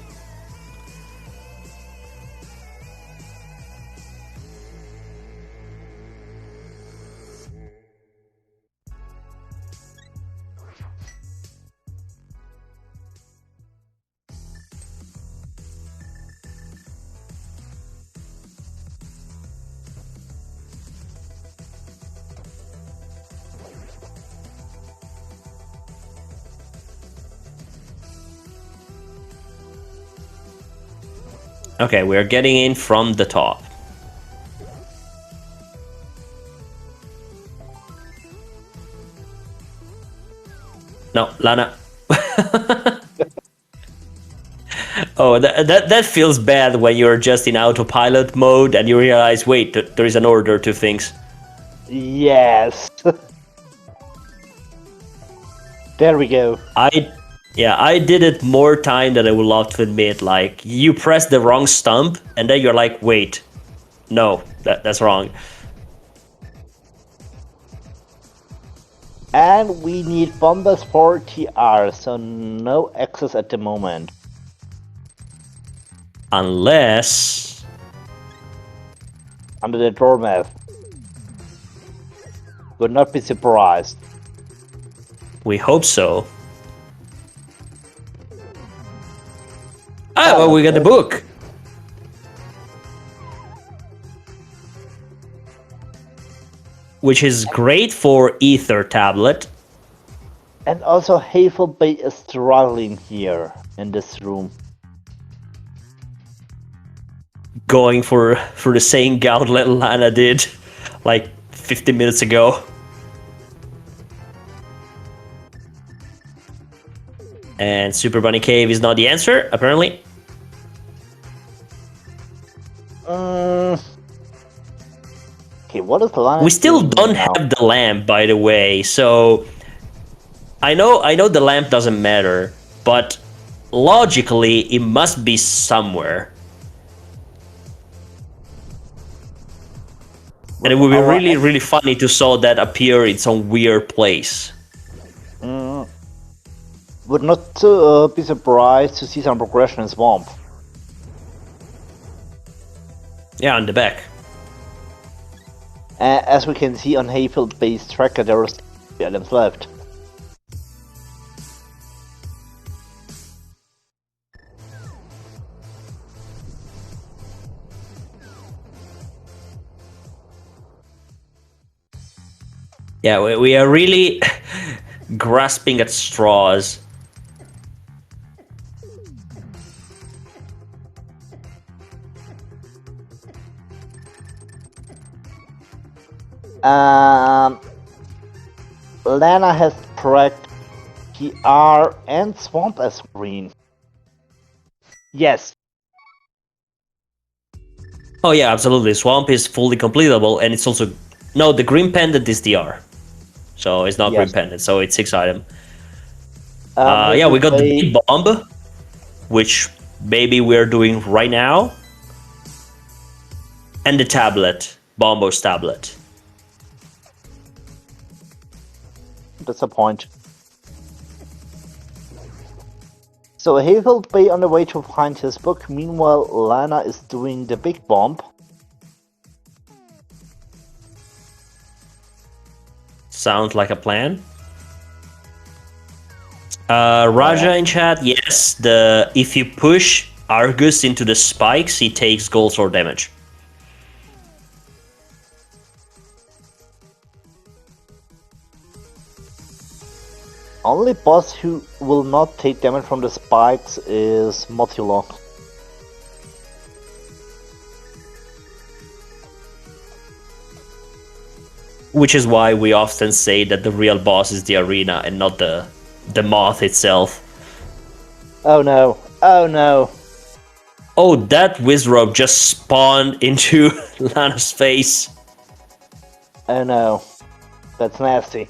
Okay, we're getting in from the top. No, Lana. Oh, that feels bad when you're just in autopilot mode and you realize, wait, there is an order to things. Yes. There we go. I did it more time than I would love to admit. Like, you press the wrong stump, and then you're like, wait, no, that's wrong. And we need bombers for TR, so no access at the moment. Unless... Under the doormat. Would not be surprised. We hope so. Ah, well, we got the book. Which is great for Ether tablet. And also Hayfieldbay is struggling here in this room. Going for the same gauntlet Lana did like 50 minutes ago. And Super Bunny Cave is not the answer, apparently. Okay, what is the line? We still don't have the lamp, by the way, so I know the lamp doesn't matter, but logically it must be somewhere. And it would be really, really funny to saw that appear in some weird place. Would not be surprised to see some progression in Swamp. Yeah, on the back. As we can see on Hayfieldbay's tracker, there are items left. Yeah, we are really grasping at straws. Lana has tracked PR and Swamp as green. Yes. Oh yeah, absolutely. Swamp is fully completable, and it's also... No, the green pendant is DR. So it's not green pendant, so it's 6 item. Yeah, we got the big bomb, which maybe we're doing right now. And the tablet, Bombo's tablet. That's the point. So Hayfieldbay on the way to find his book. Meanwhile, Lana is doing the big bomb. Sounds like a plan. Raja in chat, yes, if you push Argus into the spikes, he takes gold sword damage. Only boss who will not take damage from the spikes is Mothula. Which is why we often say that the real boss is the arena and not the moth itself. Oh no, oh no. Oh, that Wizrobe just spawned into Lana's face. Oh no, that's nasty.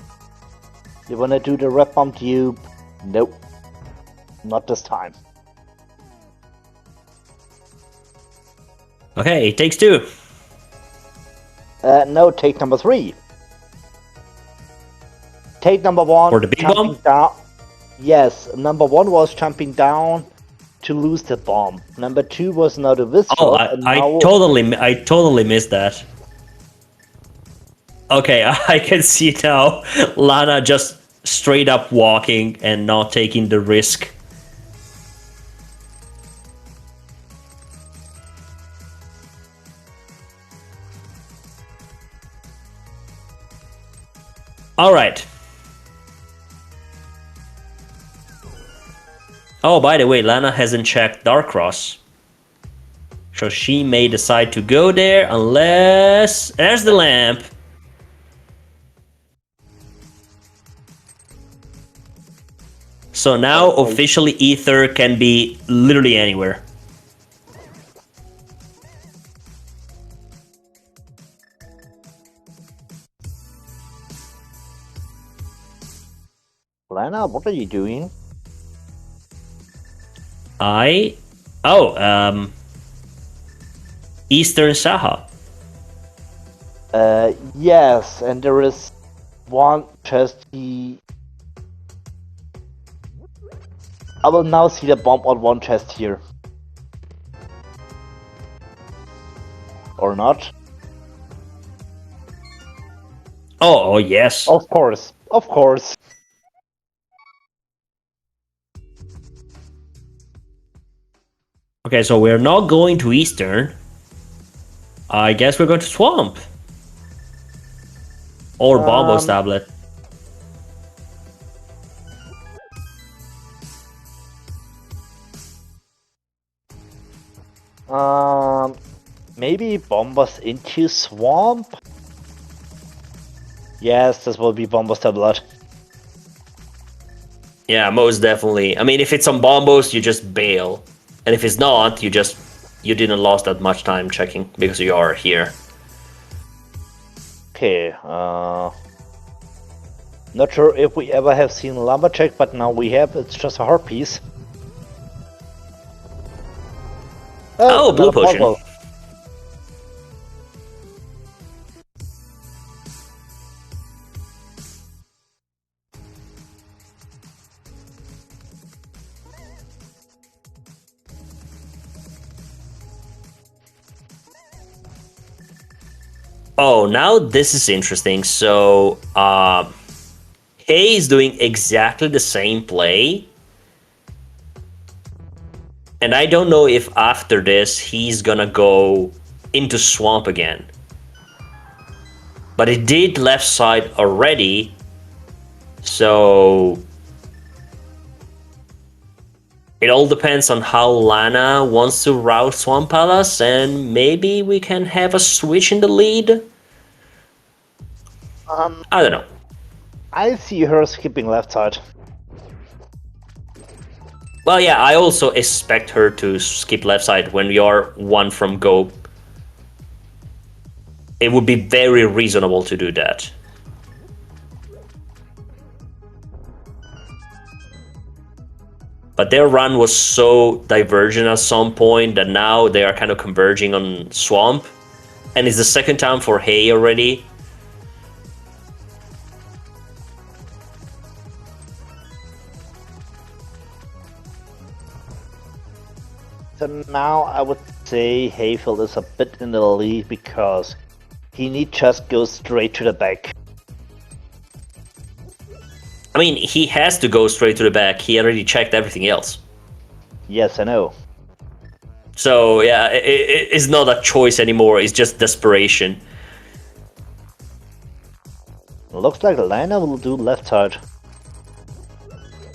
You wanna do the red bomb tube? Nope, not this time. Okay, it takes 2. No, take number 3. Take number 1. For the big bomb? Down. Yes, number 1 was jumping down to lose the bomb. Number 2 was now the Wizrobe. Oh, I totally missed that. Okay, I can see now Lana just straight up walking and not taking the risk. Alright. Oh, by the way, Lana hasn't checked Darkross. So she may decide to go there unless... There's the lamp. So now officially Ether can be literally anywhere. Lana, what are you doing? Eastern Saha. Yes, and there is one chest I will now see the bomb on one chest here. Or not? Oh, yes. Of course, of course. Okay, so we're not going to Eastern. I guess we're going to Swamp. Or Bombo's tablet. Maybe bombers into swamp? Yes, this will be bombers tablet. Yeah, most definitely. I mean, if it's on bombos, you just bail. And if it's not, you didn't lost that much time checking because you are here. Okay, not sure if we ever have seen Lumberjack, but now we have. It's just a heart piece. Oh, blue another potion. puzzle. Oh, now this is interesting. So, Hay is doing exactly the same play. And I don't know if after this he's gonna go into swamp again. But it did left side already. So it all depends on how Lana wants to route Swamp Palace, and maybe we can have a switch in the lead. I don't know. I see her skipping left side. Well, yeah, I also expect her to skip left side when we are one from go. It would be very reasonable to do that. But their run was so divergent at some point that now they are kind of converging on Swamp. And it's the second time for Hay already. So now I would say Hayfield is a bit in the lead because he need just go straight to the back. I mean, he has to go straight to the back. He already checked everything else. Yes, I know. So, yeah, it's not a choice anymore. It's just desperation. Looks like Lana will do left side.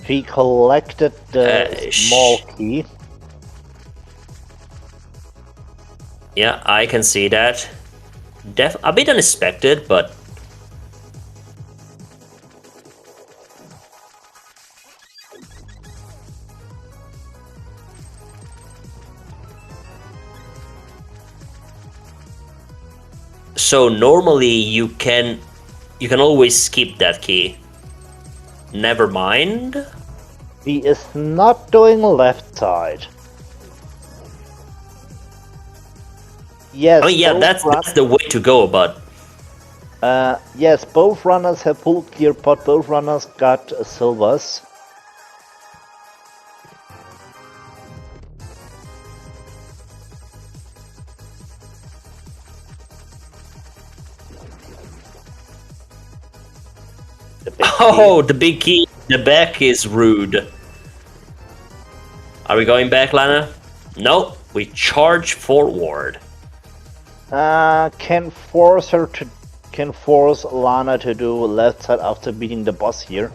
She collected the small key. Yeah, I can see that. A bit unexpected, but... So normally you can always skip that key. Never mind. He is not doing left side. Yes. I mean, yeah, that's the way to go, but... yes, both runners have full gear pot, both runners got silvers. Oh, the big key in the back is rude. Are we going back, Lana? No, we charge forward. Can force Lana to do left side after beating the boss here.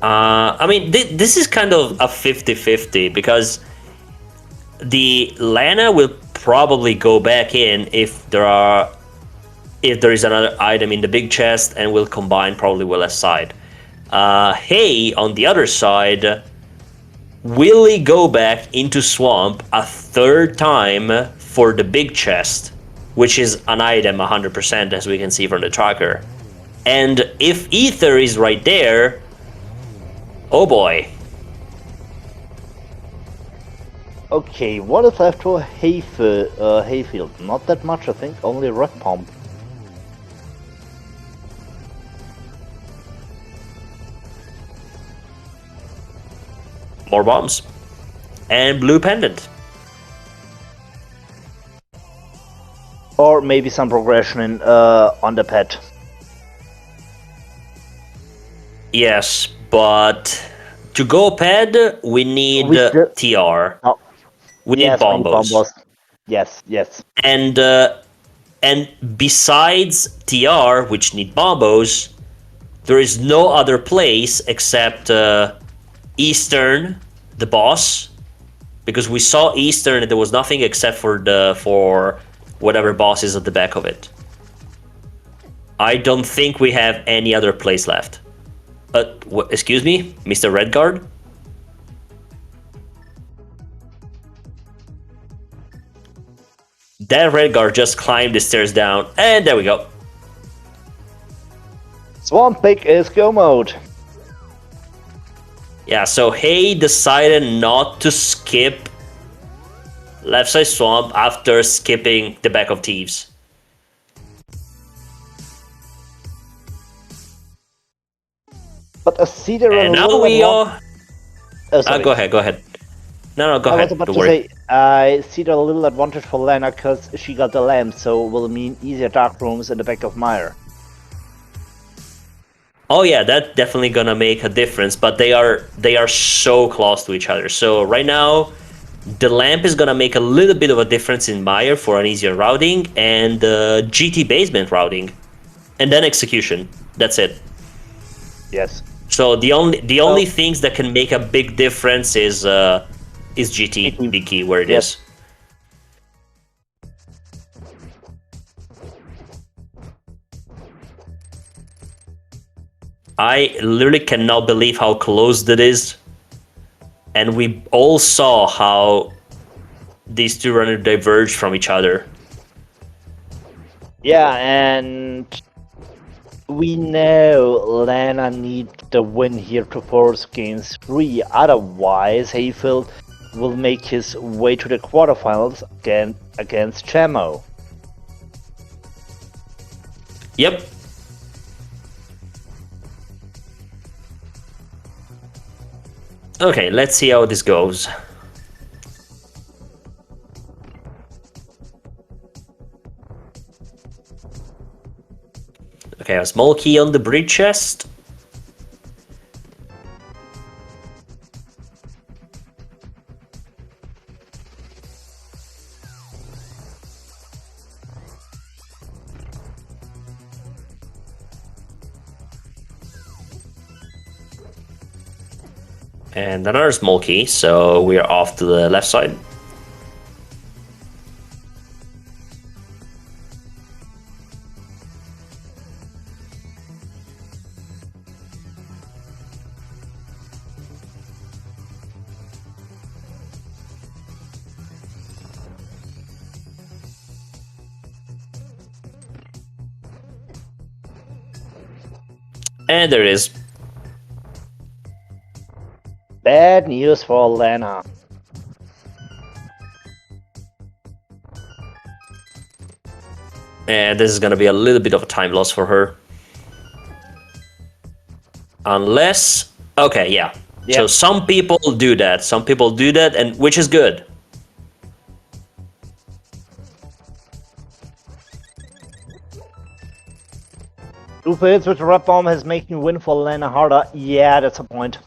I mean, this is kind of a 50-50 because the Lana will probably go back in if there is another item in the big chest, and will combine probably with left side. Hay, on the other side, will he go back into swamp a third time for the big chest, which is an item 100%, as we can see from the tracker. And if Ether is right there, oh boy. Okay, what is left for Hayfield? Not that much, I think. Only red pump. More bombs. And blue pendant. Or maybe some progression in on the pet. Yes, but to go ped, we need TR. Oh. We need bombos. Yes, yes. And besides TR, which need bombos, there is no other place except Eastern, the boss, because we saw Eastern and there was nothing except for whatever boss is at the back of it. I don't think we have any other place left. Excuse me, Mr. Redguard? That Redguard just climbed the stairs down, and there we go. Swamp Pig is go mode. Yeah, so Hay decided not to skip left side swamp after skipping the back of Thieves. But a Cedar And now we are... go ahead. No, go ahead. I was about to say, I see a little advantage for Lana because she got the lamp, so it will mean easier dark rooms in the back of Mire. Oh yeah, that's definitely gonna make a difference, but they are so close to each other. So right now, the lamp is gonna make a little bit of a difference in Mire for an easier routing and GT basement routing, and then execution. That's it. Yes. So the only things that can make a big difference is GT big key where it is. I literally cannot believe how close it is. And we all saw how these two runners diverged from each other. Yeah, and we know Lana needs the win here to force game 3. Otherwise, Hayfield will make his way to the quarterfinals again against Chamo. Yep. Okay, let's see how this goes. Okay, a small key on the bridge chest. And another small key, so we are off to the left side. And there it is. Bad news for Lana. And this is gonna be a little bit of a time loss for her. Unless... Okay, yeah. Yep. So some people do that. Some people do that, and which is good. Two hits with the red bomb has making win for Lana harder. Yeah, that's a point.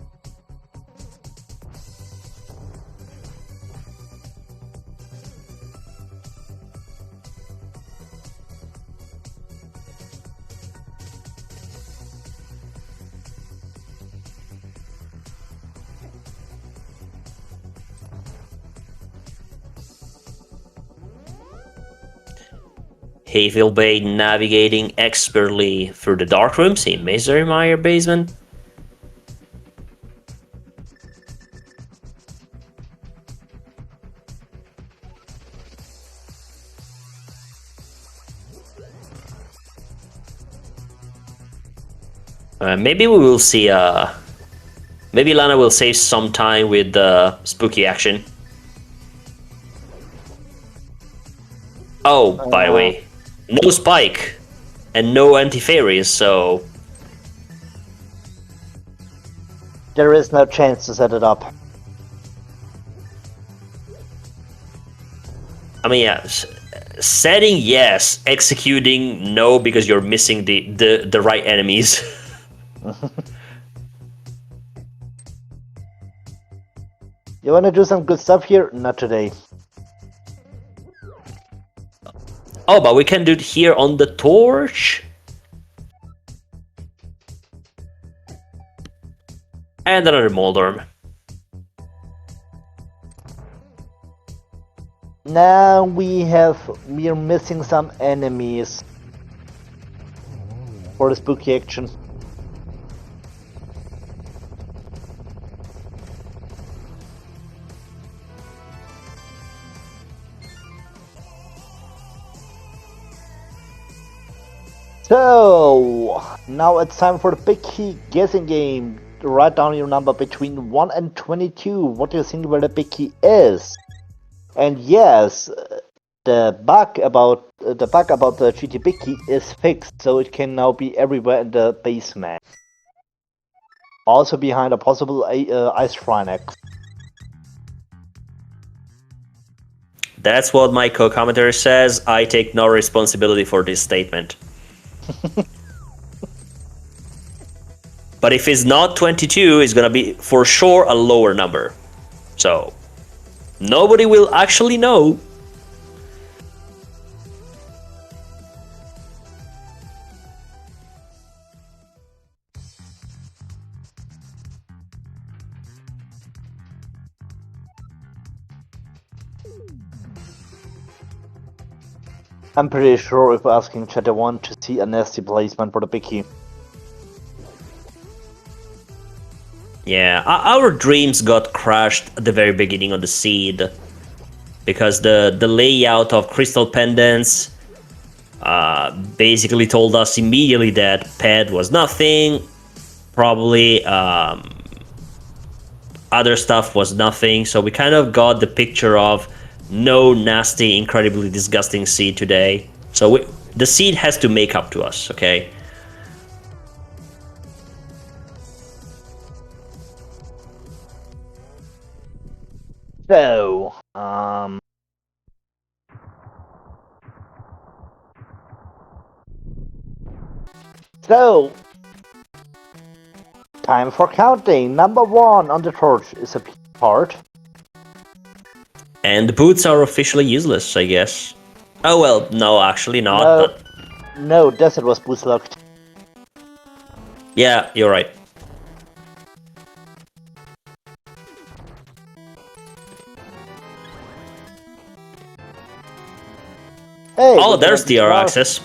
Hayfieldbay navigating expertly through the dark rooms in Misery Mire basement. Maybe we will see maybe Lana will save some time with spooky action. Oh, by the way, no spike and no anti-fairies, so There is no chance to set it up. I mean, yeah, setting yes, executing no, because you're missing the right enemies. You wanna do some good stuff here? Not today. Oh, but we can do it here on the torch. And another Moldorm. Now we're missing some enemies for the spooky action. So now it's time for the big key guessing game. Write down your number between 1 and 22. What do you think where the big key is? And yes, the bug about the GT big key is fixed, so it can now be everywhere in the basement. Also behind a possible ice shrine X. That's what my co-commentator says. I take no responsibility for this statement. But if it's not 22, it's gonna be for sure a lower number. So nobody will actually know. I'm pretty sure if asking chat I want to see a nasty placement for the big key. Yeah, our dreams got crushed at the very beginning of the seed because the layout of crystal pendants basically told us immediately that ped was nothing, probably other stuff was nothing, so we kind of got the picture of no nasty, incredibly disgusting seed today. So the seed has to make up to us, okay? So, so time for counting. Number 1 on the torch is a part. And the boots are officially useless, I guess. Oh well, no, actually not, No, but no, desert was boost locked. yeah, you're right. Hey, Oh, we can there's have this DR bar. access.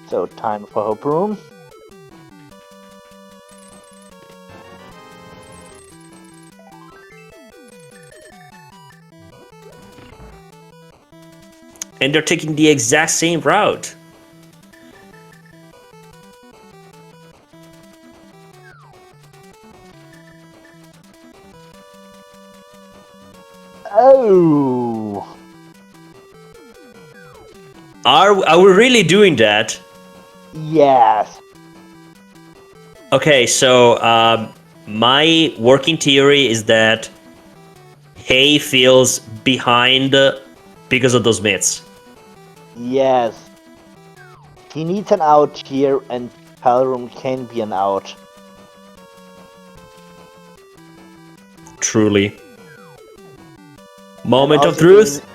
So time for Hope Room. And they're taking the exact same route. Oh, Are we really doing that? yes. Okay, so my working theory is that Hay feels behind because of those myths. Yes. He needs an out here, and Palroom can be an out. Truly. Moment of also truth.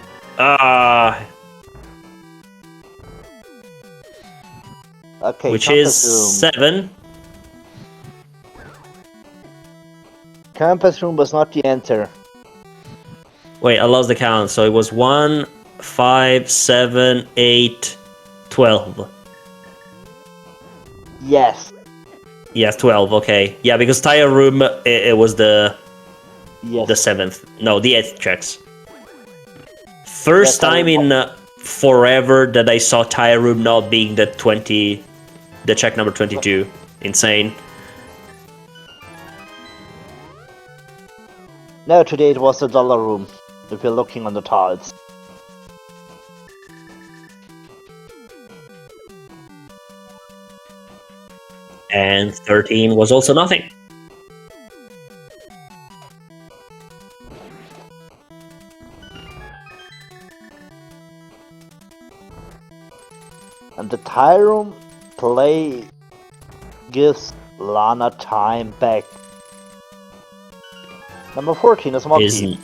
Okay, Which is Compass Room. 7. Compass Room was not the answer. Wait, I lost the count. So it was 1, 5, 7, 8, 12. Yes. Yes, 12. Okay. Yeah, because tire room it was the Yes. 7th. No, the 8th checks. First Tire time room. in forever that I saw tire room not being the 20, the check number 22. Insane. No, today it was the dollar room. If you're looking on the tiles. And 13 was also nothing. And the tire room play gives Lana time back. Number 14 is Monkey.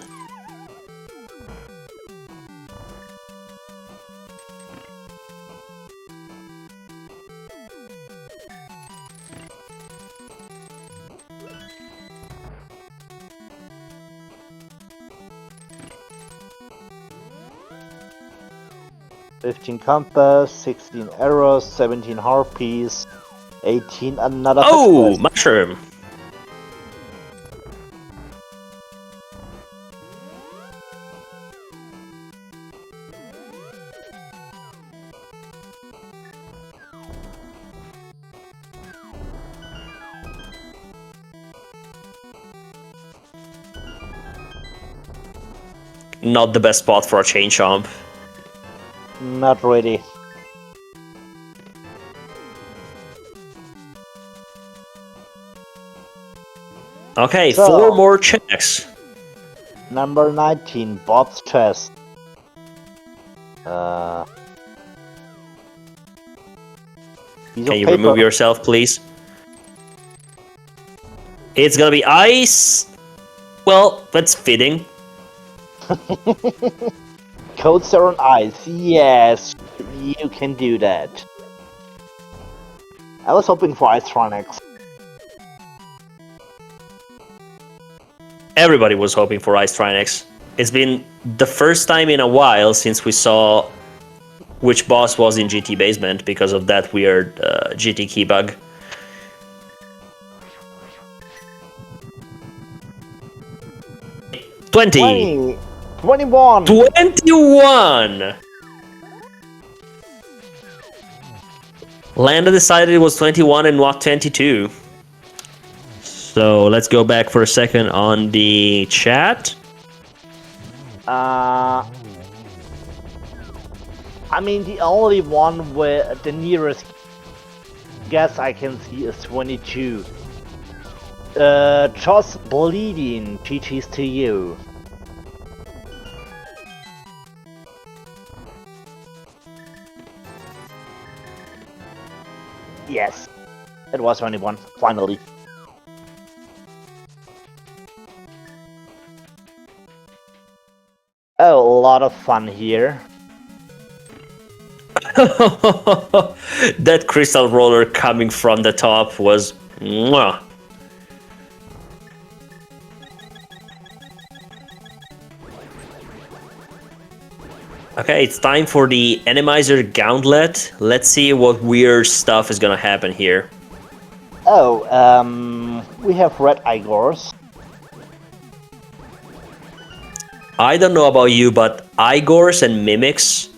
15 compass, 16 arrows, 17 harpies, 18 another Oh, quest. mushroom. Not the best spot for a chain chomp. Not ready. Okay, So- 4 more checks. Number 19, Bob's chest. Piece Can of you paper. remove yourself, please? It's gonna be ice. Well, that's fitting. Codes are on ice. Yes, you can do that. I was hoping for Icetronics. Everybody was hoping for Ice Trinex. It's been the first time in a while since we saw which boss was in GT Basement because of that weird GT key bug. Twenty. 21! 21! Landa decided it was 21 and not 22. So let's go back for a second on the chat. I mean, the only one where the nearest guess I can see is 22. Just bleeding, GG's to you. Yes, it was 21, finally. Oh, a lot of fun here. That crystal roller coming from the top was mwah. Okay, it's time for the Enemizer Gauntlet. Let's see what weird stuff is gonna happen here. Oh, we have red Igors. I don't know about you, but Igors and Mimics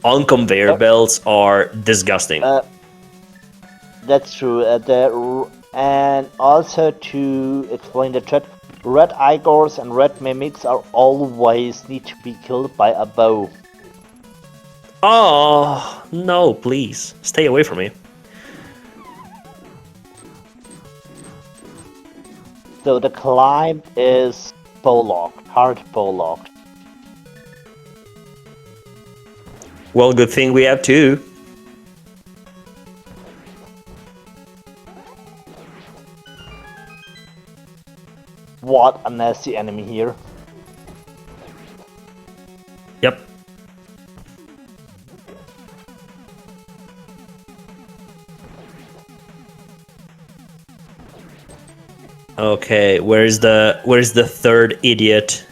on conveyor belts are disgusting. That's true. And also to explain the chat, red Igors and red Mimics are always need to be killed by a bow. Oh, no, please. Stay away from me. So the climb is bow locked, hard bow locked. Well, good thing we have two. What a nasty enemy here. Yep. Okay, where's the third idiot?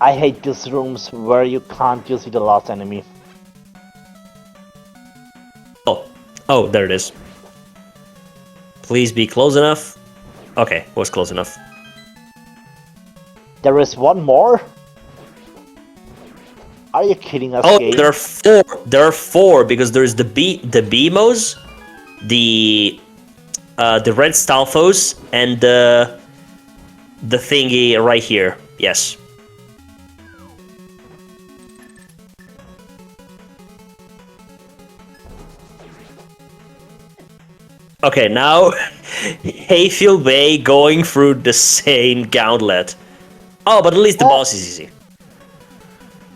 I hate these rooms where you can't see the last enemy. Oh, there it is. Please be close enough. Okay, was close enough. There is one more? Are you kidding us, Oh, game? there are four. There are four because there's the BMOs, the red Stalfos, and the thingy right here. Yes. Okay, now Hayfieldbay going through the same gauntlet. Oh, but at least the boss is easy.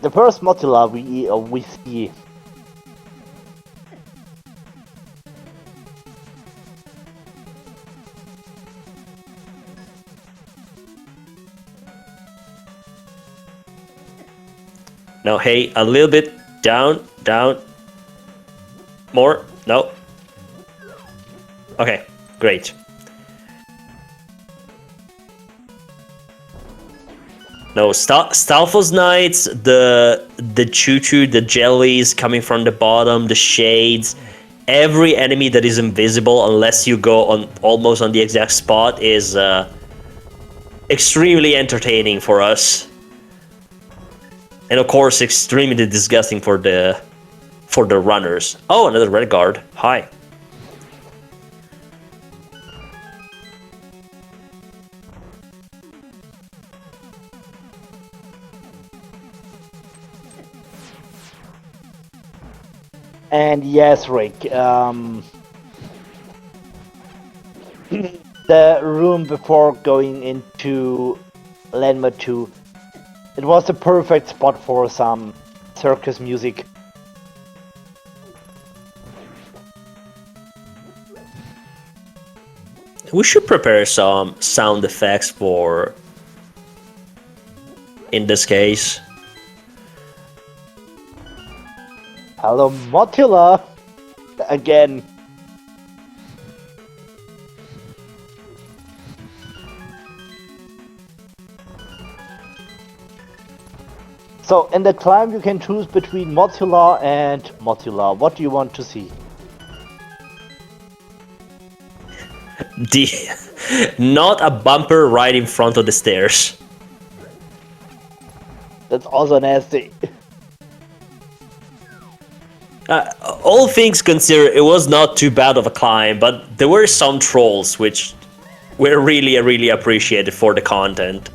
The first Mozilla we see. No, hey, a little bit down. More? No. Okay, great. No, Stalfos Knights, the choo-choo, the jellies coming from the bottom, the shades, every enemy that is invisible unless you go on almost on the exact spot is extremely entertaining for us. And of course extremely disgusting for the runners. Oh, another red guard. Hi. And yes, Rick, the room before going into Landma 2, it was the perfect spot for some circus music. We should prepare some sound effects for, in this case. Hello, Motula! Again. So, in the climb you can choose between Motula and Motula. What do you want to see? Not a bumper right in front of the stairs. That's also nasty. All things considered, it was not too bad of a climb, but there were some trolls which were really appreciated for the content.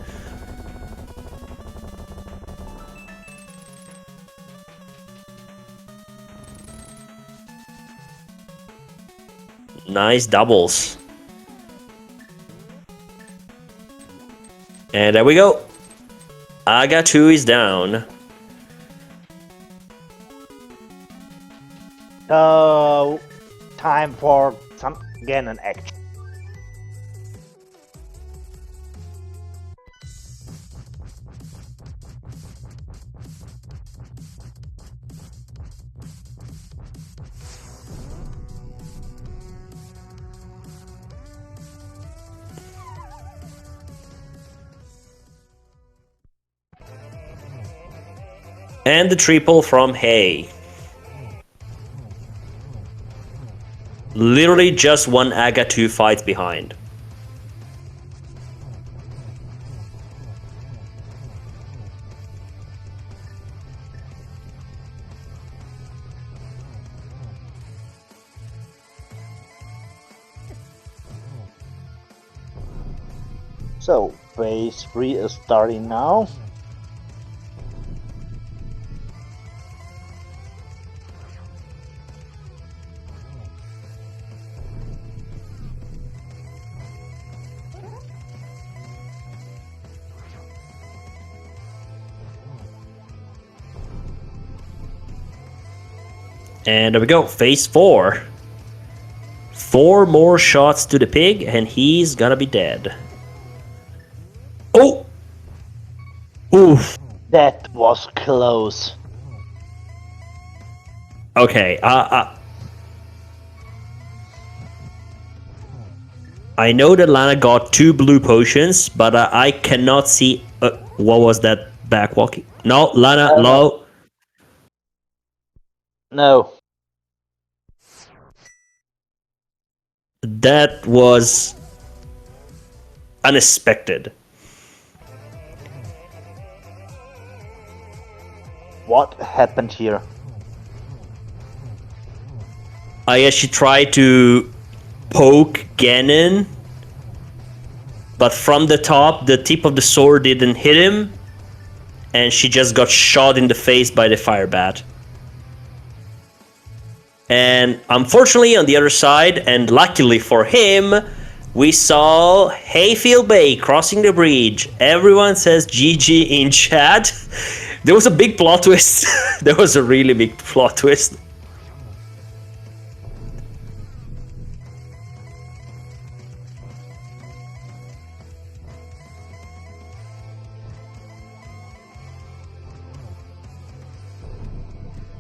Nice doubles. And there we go. Aga 2 is down. So, time for some Ganon action. And the triple from Hay. Literally just one Aga 2 fight behind. So, phase 3 is starting now. And there we go, phase 4. 4 more shots to the pig, and he's gonna be dead. Oh! Oof. That was close. Okay, I know that Lana got 2 blue potions, but I cannot see... what was that backwalking? No, Lana, low. No. That was unexpected. What happened here? I actually tried to poke Ganon, but from the top, the tip of the sword didn't hit him, and she just got shot in the face by the fire bat. And unfortunately, on the other side, and luckily for him, we saw Hayfieldbay crossing the bridge. Everyone says GG in chat. There was a big plot twist. There was a really big plot twist.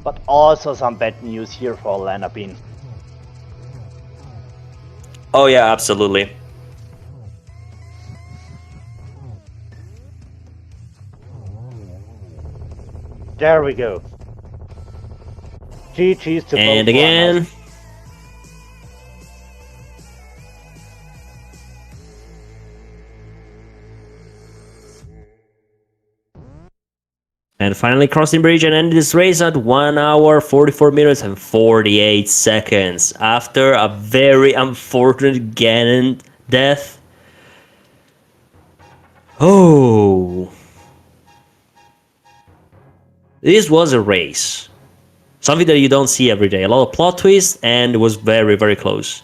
But also some bad news here for Lanabean. Oh yeah, absolutely. There we go. GG's to And both again. runners. And finally crossing bridge and ended this race at 1 hour, 44 minutes and 48 seconds. After a very unfortunate Ganon death. Oh. This was a race. Something that you don't see every day. A lot of plot twists, and it was very, very close.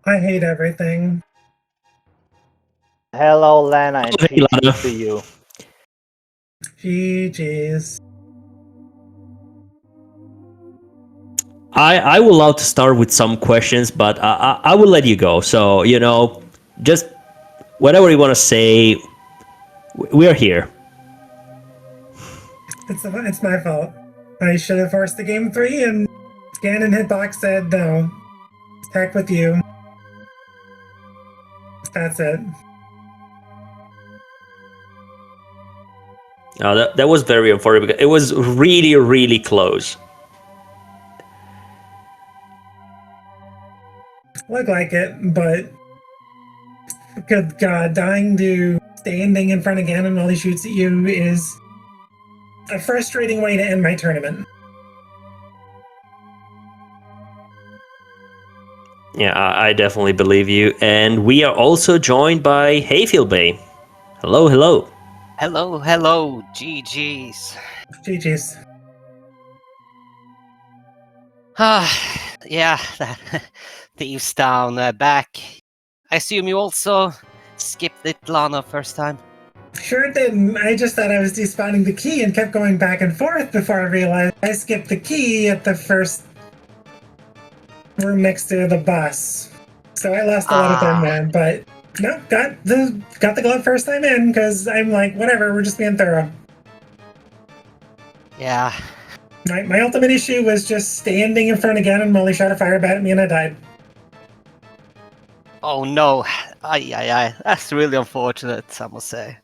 I hate everything. Hello, Lana, and Hey, GG Lana. to you. GG's. I would love to start with some questions, but I will let you go. So, you know, just whatever you want to say, we are here. It's my fault. I should have forced the game 3, and Ganon Hitbox said no. Heck with you. That's it. That was very unfortunate because it was really, really close. Looked like it, but good God, dying to standing in front of Ganon while he shoots at you is a frustrating way to end my tournament. Yeah, I definitely believe you. And we are also joined by Hayfieldbay. Hello, hello. Hello, hello, GG's. GG's. Yeah, Thieves Town back. I assume you also skipped it, Lana, first time? Sure didn't. I just thought I was despawning the key and kept going back and forth before I realized I skipped the key at the first room next to the bus. So I lost a lot of time there, but no, got the glove first time in because I'm like, whatever, we're just being thorough. Yeah. My ultimate issue was just standing in front of Ganon while he shot a fire bat at me and I died. Oh no. Ay. That's really unfortunate, I must say.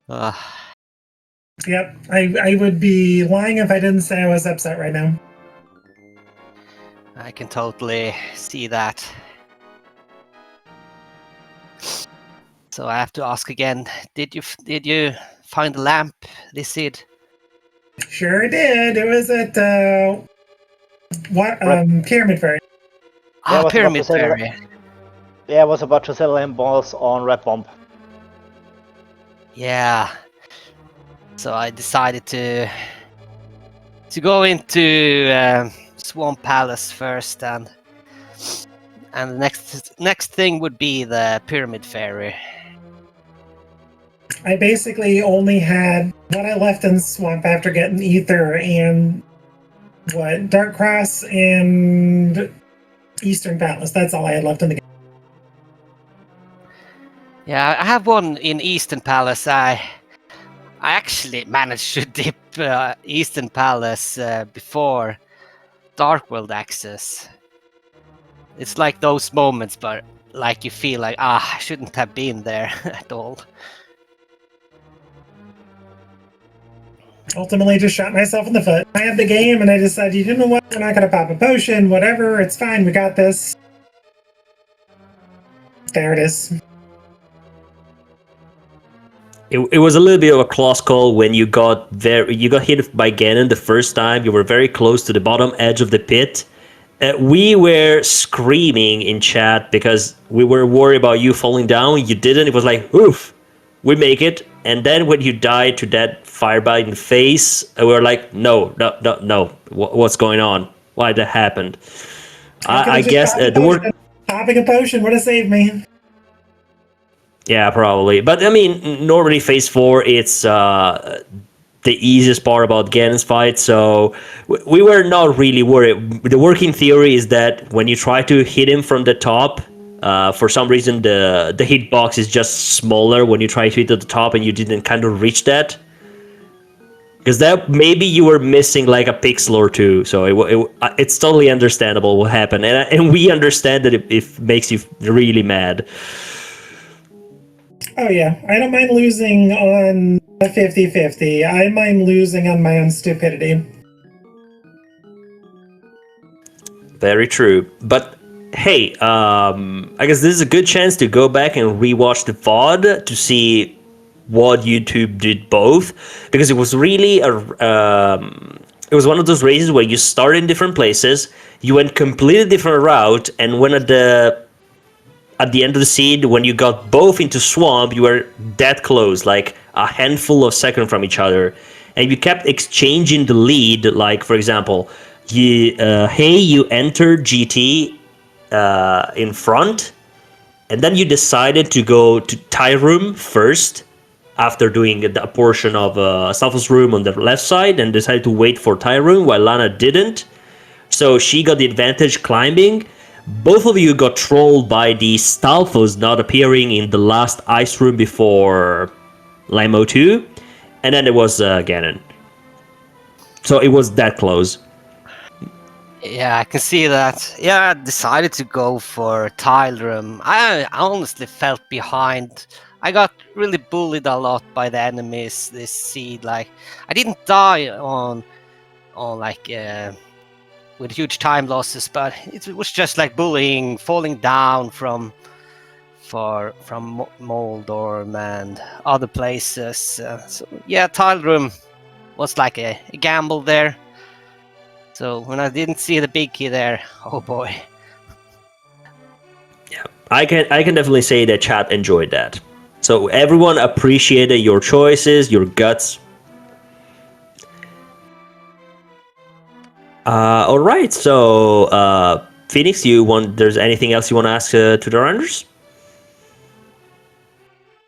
Yep, I would be lying if I didn't say I was upset right now. I can totally see that. So I have to ask again, did you find the lamp, this Sid? Sure did. It was at Pyramid Fairy. Yeah, I was about Pyramid to say that- Fairy. Yeah, I was about to sell him balls on Red Bomb. Yeah. So I decided to go into Swamp Palace first, and the next thing would be the Pyramid Fairy. I basically only had what I left in Swamp after getting Ether and Dark Cross and Eastern Palace. That's all I had left in the game. Yeah, I have one in Eastern Palace. I actually managed to dip Eastern Palace before Dark World access. It's like those moments, but like you feel like, I shouldn't have been there at all. Ultimately, just shot myself in the foot. I had the game, and I decided, you know what? We're not gonna pop a potion. Whatever, it's fine. We got this. There it is. It was a little bit of a close call when you got hit by Ganon the first time. You were very close to the bottom edge of the pit. We were screaming in chat because we were worried about you falling down. You didn't. It was like, oof, we make it. And then when you died to that firebite in the face, we were like, no. What's going on? Why that happened? I guess the word Popping a potion would have saved me. Yeah, probably. But I mean, normally phase 4, it's the easiest part about Ganon's fight, so we were not really worried. The working theory is that when you try to hit him from the top, for some reason the hitbox is just smaller when you try to hit at the top and you didn't kind of reach that. Because that maybe you were missing like a pixel or two, so it's totally understandable what happened, and we understand that it makes you really mad. Oh yeah, I don't mind losing on a 50-50. I mind losing on my own stupidity. Very true. But hey, I guess this is a good chance to go back and rewatch the VOD to see what YouTube did both, because it was really it was one of those races where you start in different places, you went completely different route, and when at the end of the seed, when you got both into swamp, you were that close, like a handful of seconds from each other, and you kept exchanging the lead. Like for example, you entered GT in front, and then you decided to go to Thai room first after doing a portion of Sulfur's room on the left side, and decided to wait for Thai room while Lana didn't. So she got the advantage climbing. Both of you got trolled by the Stalfos not appearing in the last ice room before Limo 2. And then there was Ganon. So it was that close. Yeah, I can see that. Yeah, I decided to go for tile room. I honestly felt behind. I got really bullied a lot by the enemies this seed. Like, I didn't die on like with huge time losses, but it was just like bullying, falling down from Moldorm and other places. So yeah, tile room was like a gamble there. So when I didn't see the big key there, oh boy. Yeah, I can definitely say that chat enjoyed that. So everyone appreciated your choices, your guts. All right, so Phoenix, there's anything else you want to ask to the runners?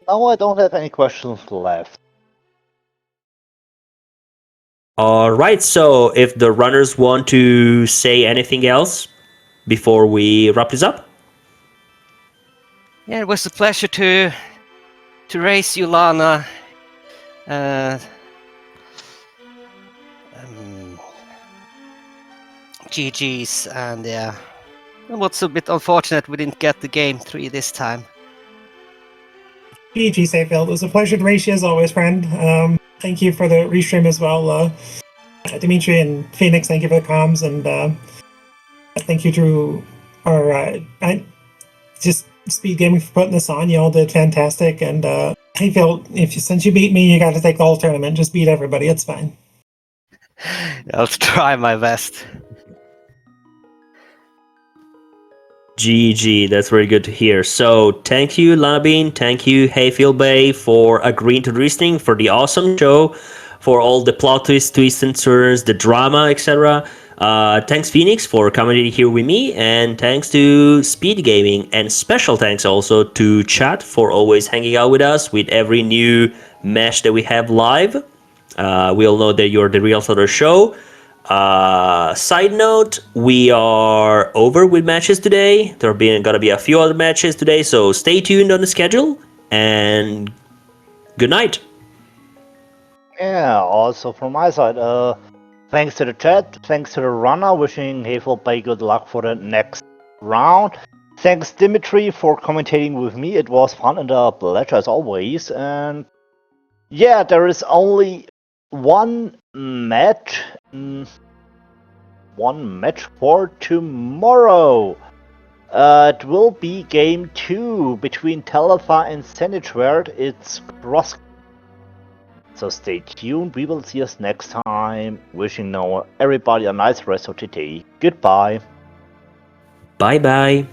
No, I don't have any questions left. All right, so if the runners want to say anything else before we wrap this up? Yeah, it was a pleasure to race you, Lana. GG's, and yeah, what's a bit unfortunate, we didn't get the game 3 this time. GG, Hayfield. It was a pleasure to race you as always, friend. Thank you for the restream as well. Dimitri and Phoenix, thank you for the comms, and thank you to our just SpeedGaming for putting this on. You all did fantastic, and Hayfield, since you beat me, you got to take the whole tournament. Just beat everybody. It's fine. I'll try my best. GG, that's very good to hear. So thank you, Lanabean, thank you, Hayfieldbay, for agreeing to listening, for the awesome show, for all the plot twists and turns, the drama, etc. Thanks, Phoenix, for coming in here with me, and thanks to SpeedGaming, and special thanks also to chat for always hanging out with us with every new match that we have live. We all know that you're the real sort of show. Side note, we are over with matches today. There are gonna be a few other matches today, so stay tuned on the schedule, and good night. Yeah, also from my side, thanks to the chat, thanks to the runner, wishing Hayfieldbay good luck for the next round. Thanks, Dimitri, for commentating with me. It was fun and a pleasure as always. And yeah, there is only one match for tomorrow. It will be game 2 between Telefa and Senatward. It's cross. So stay tuned. We will see us next time. Wishing everybody a nice rest of the day. Goodbye. Bye bye.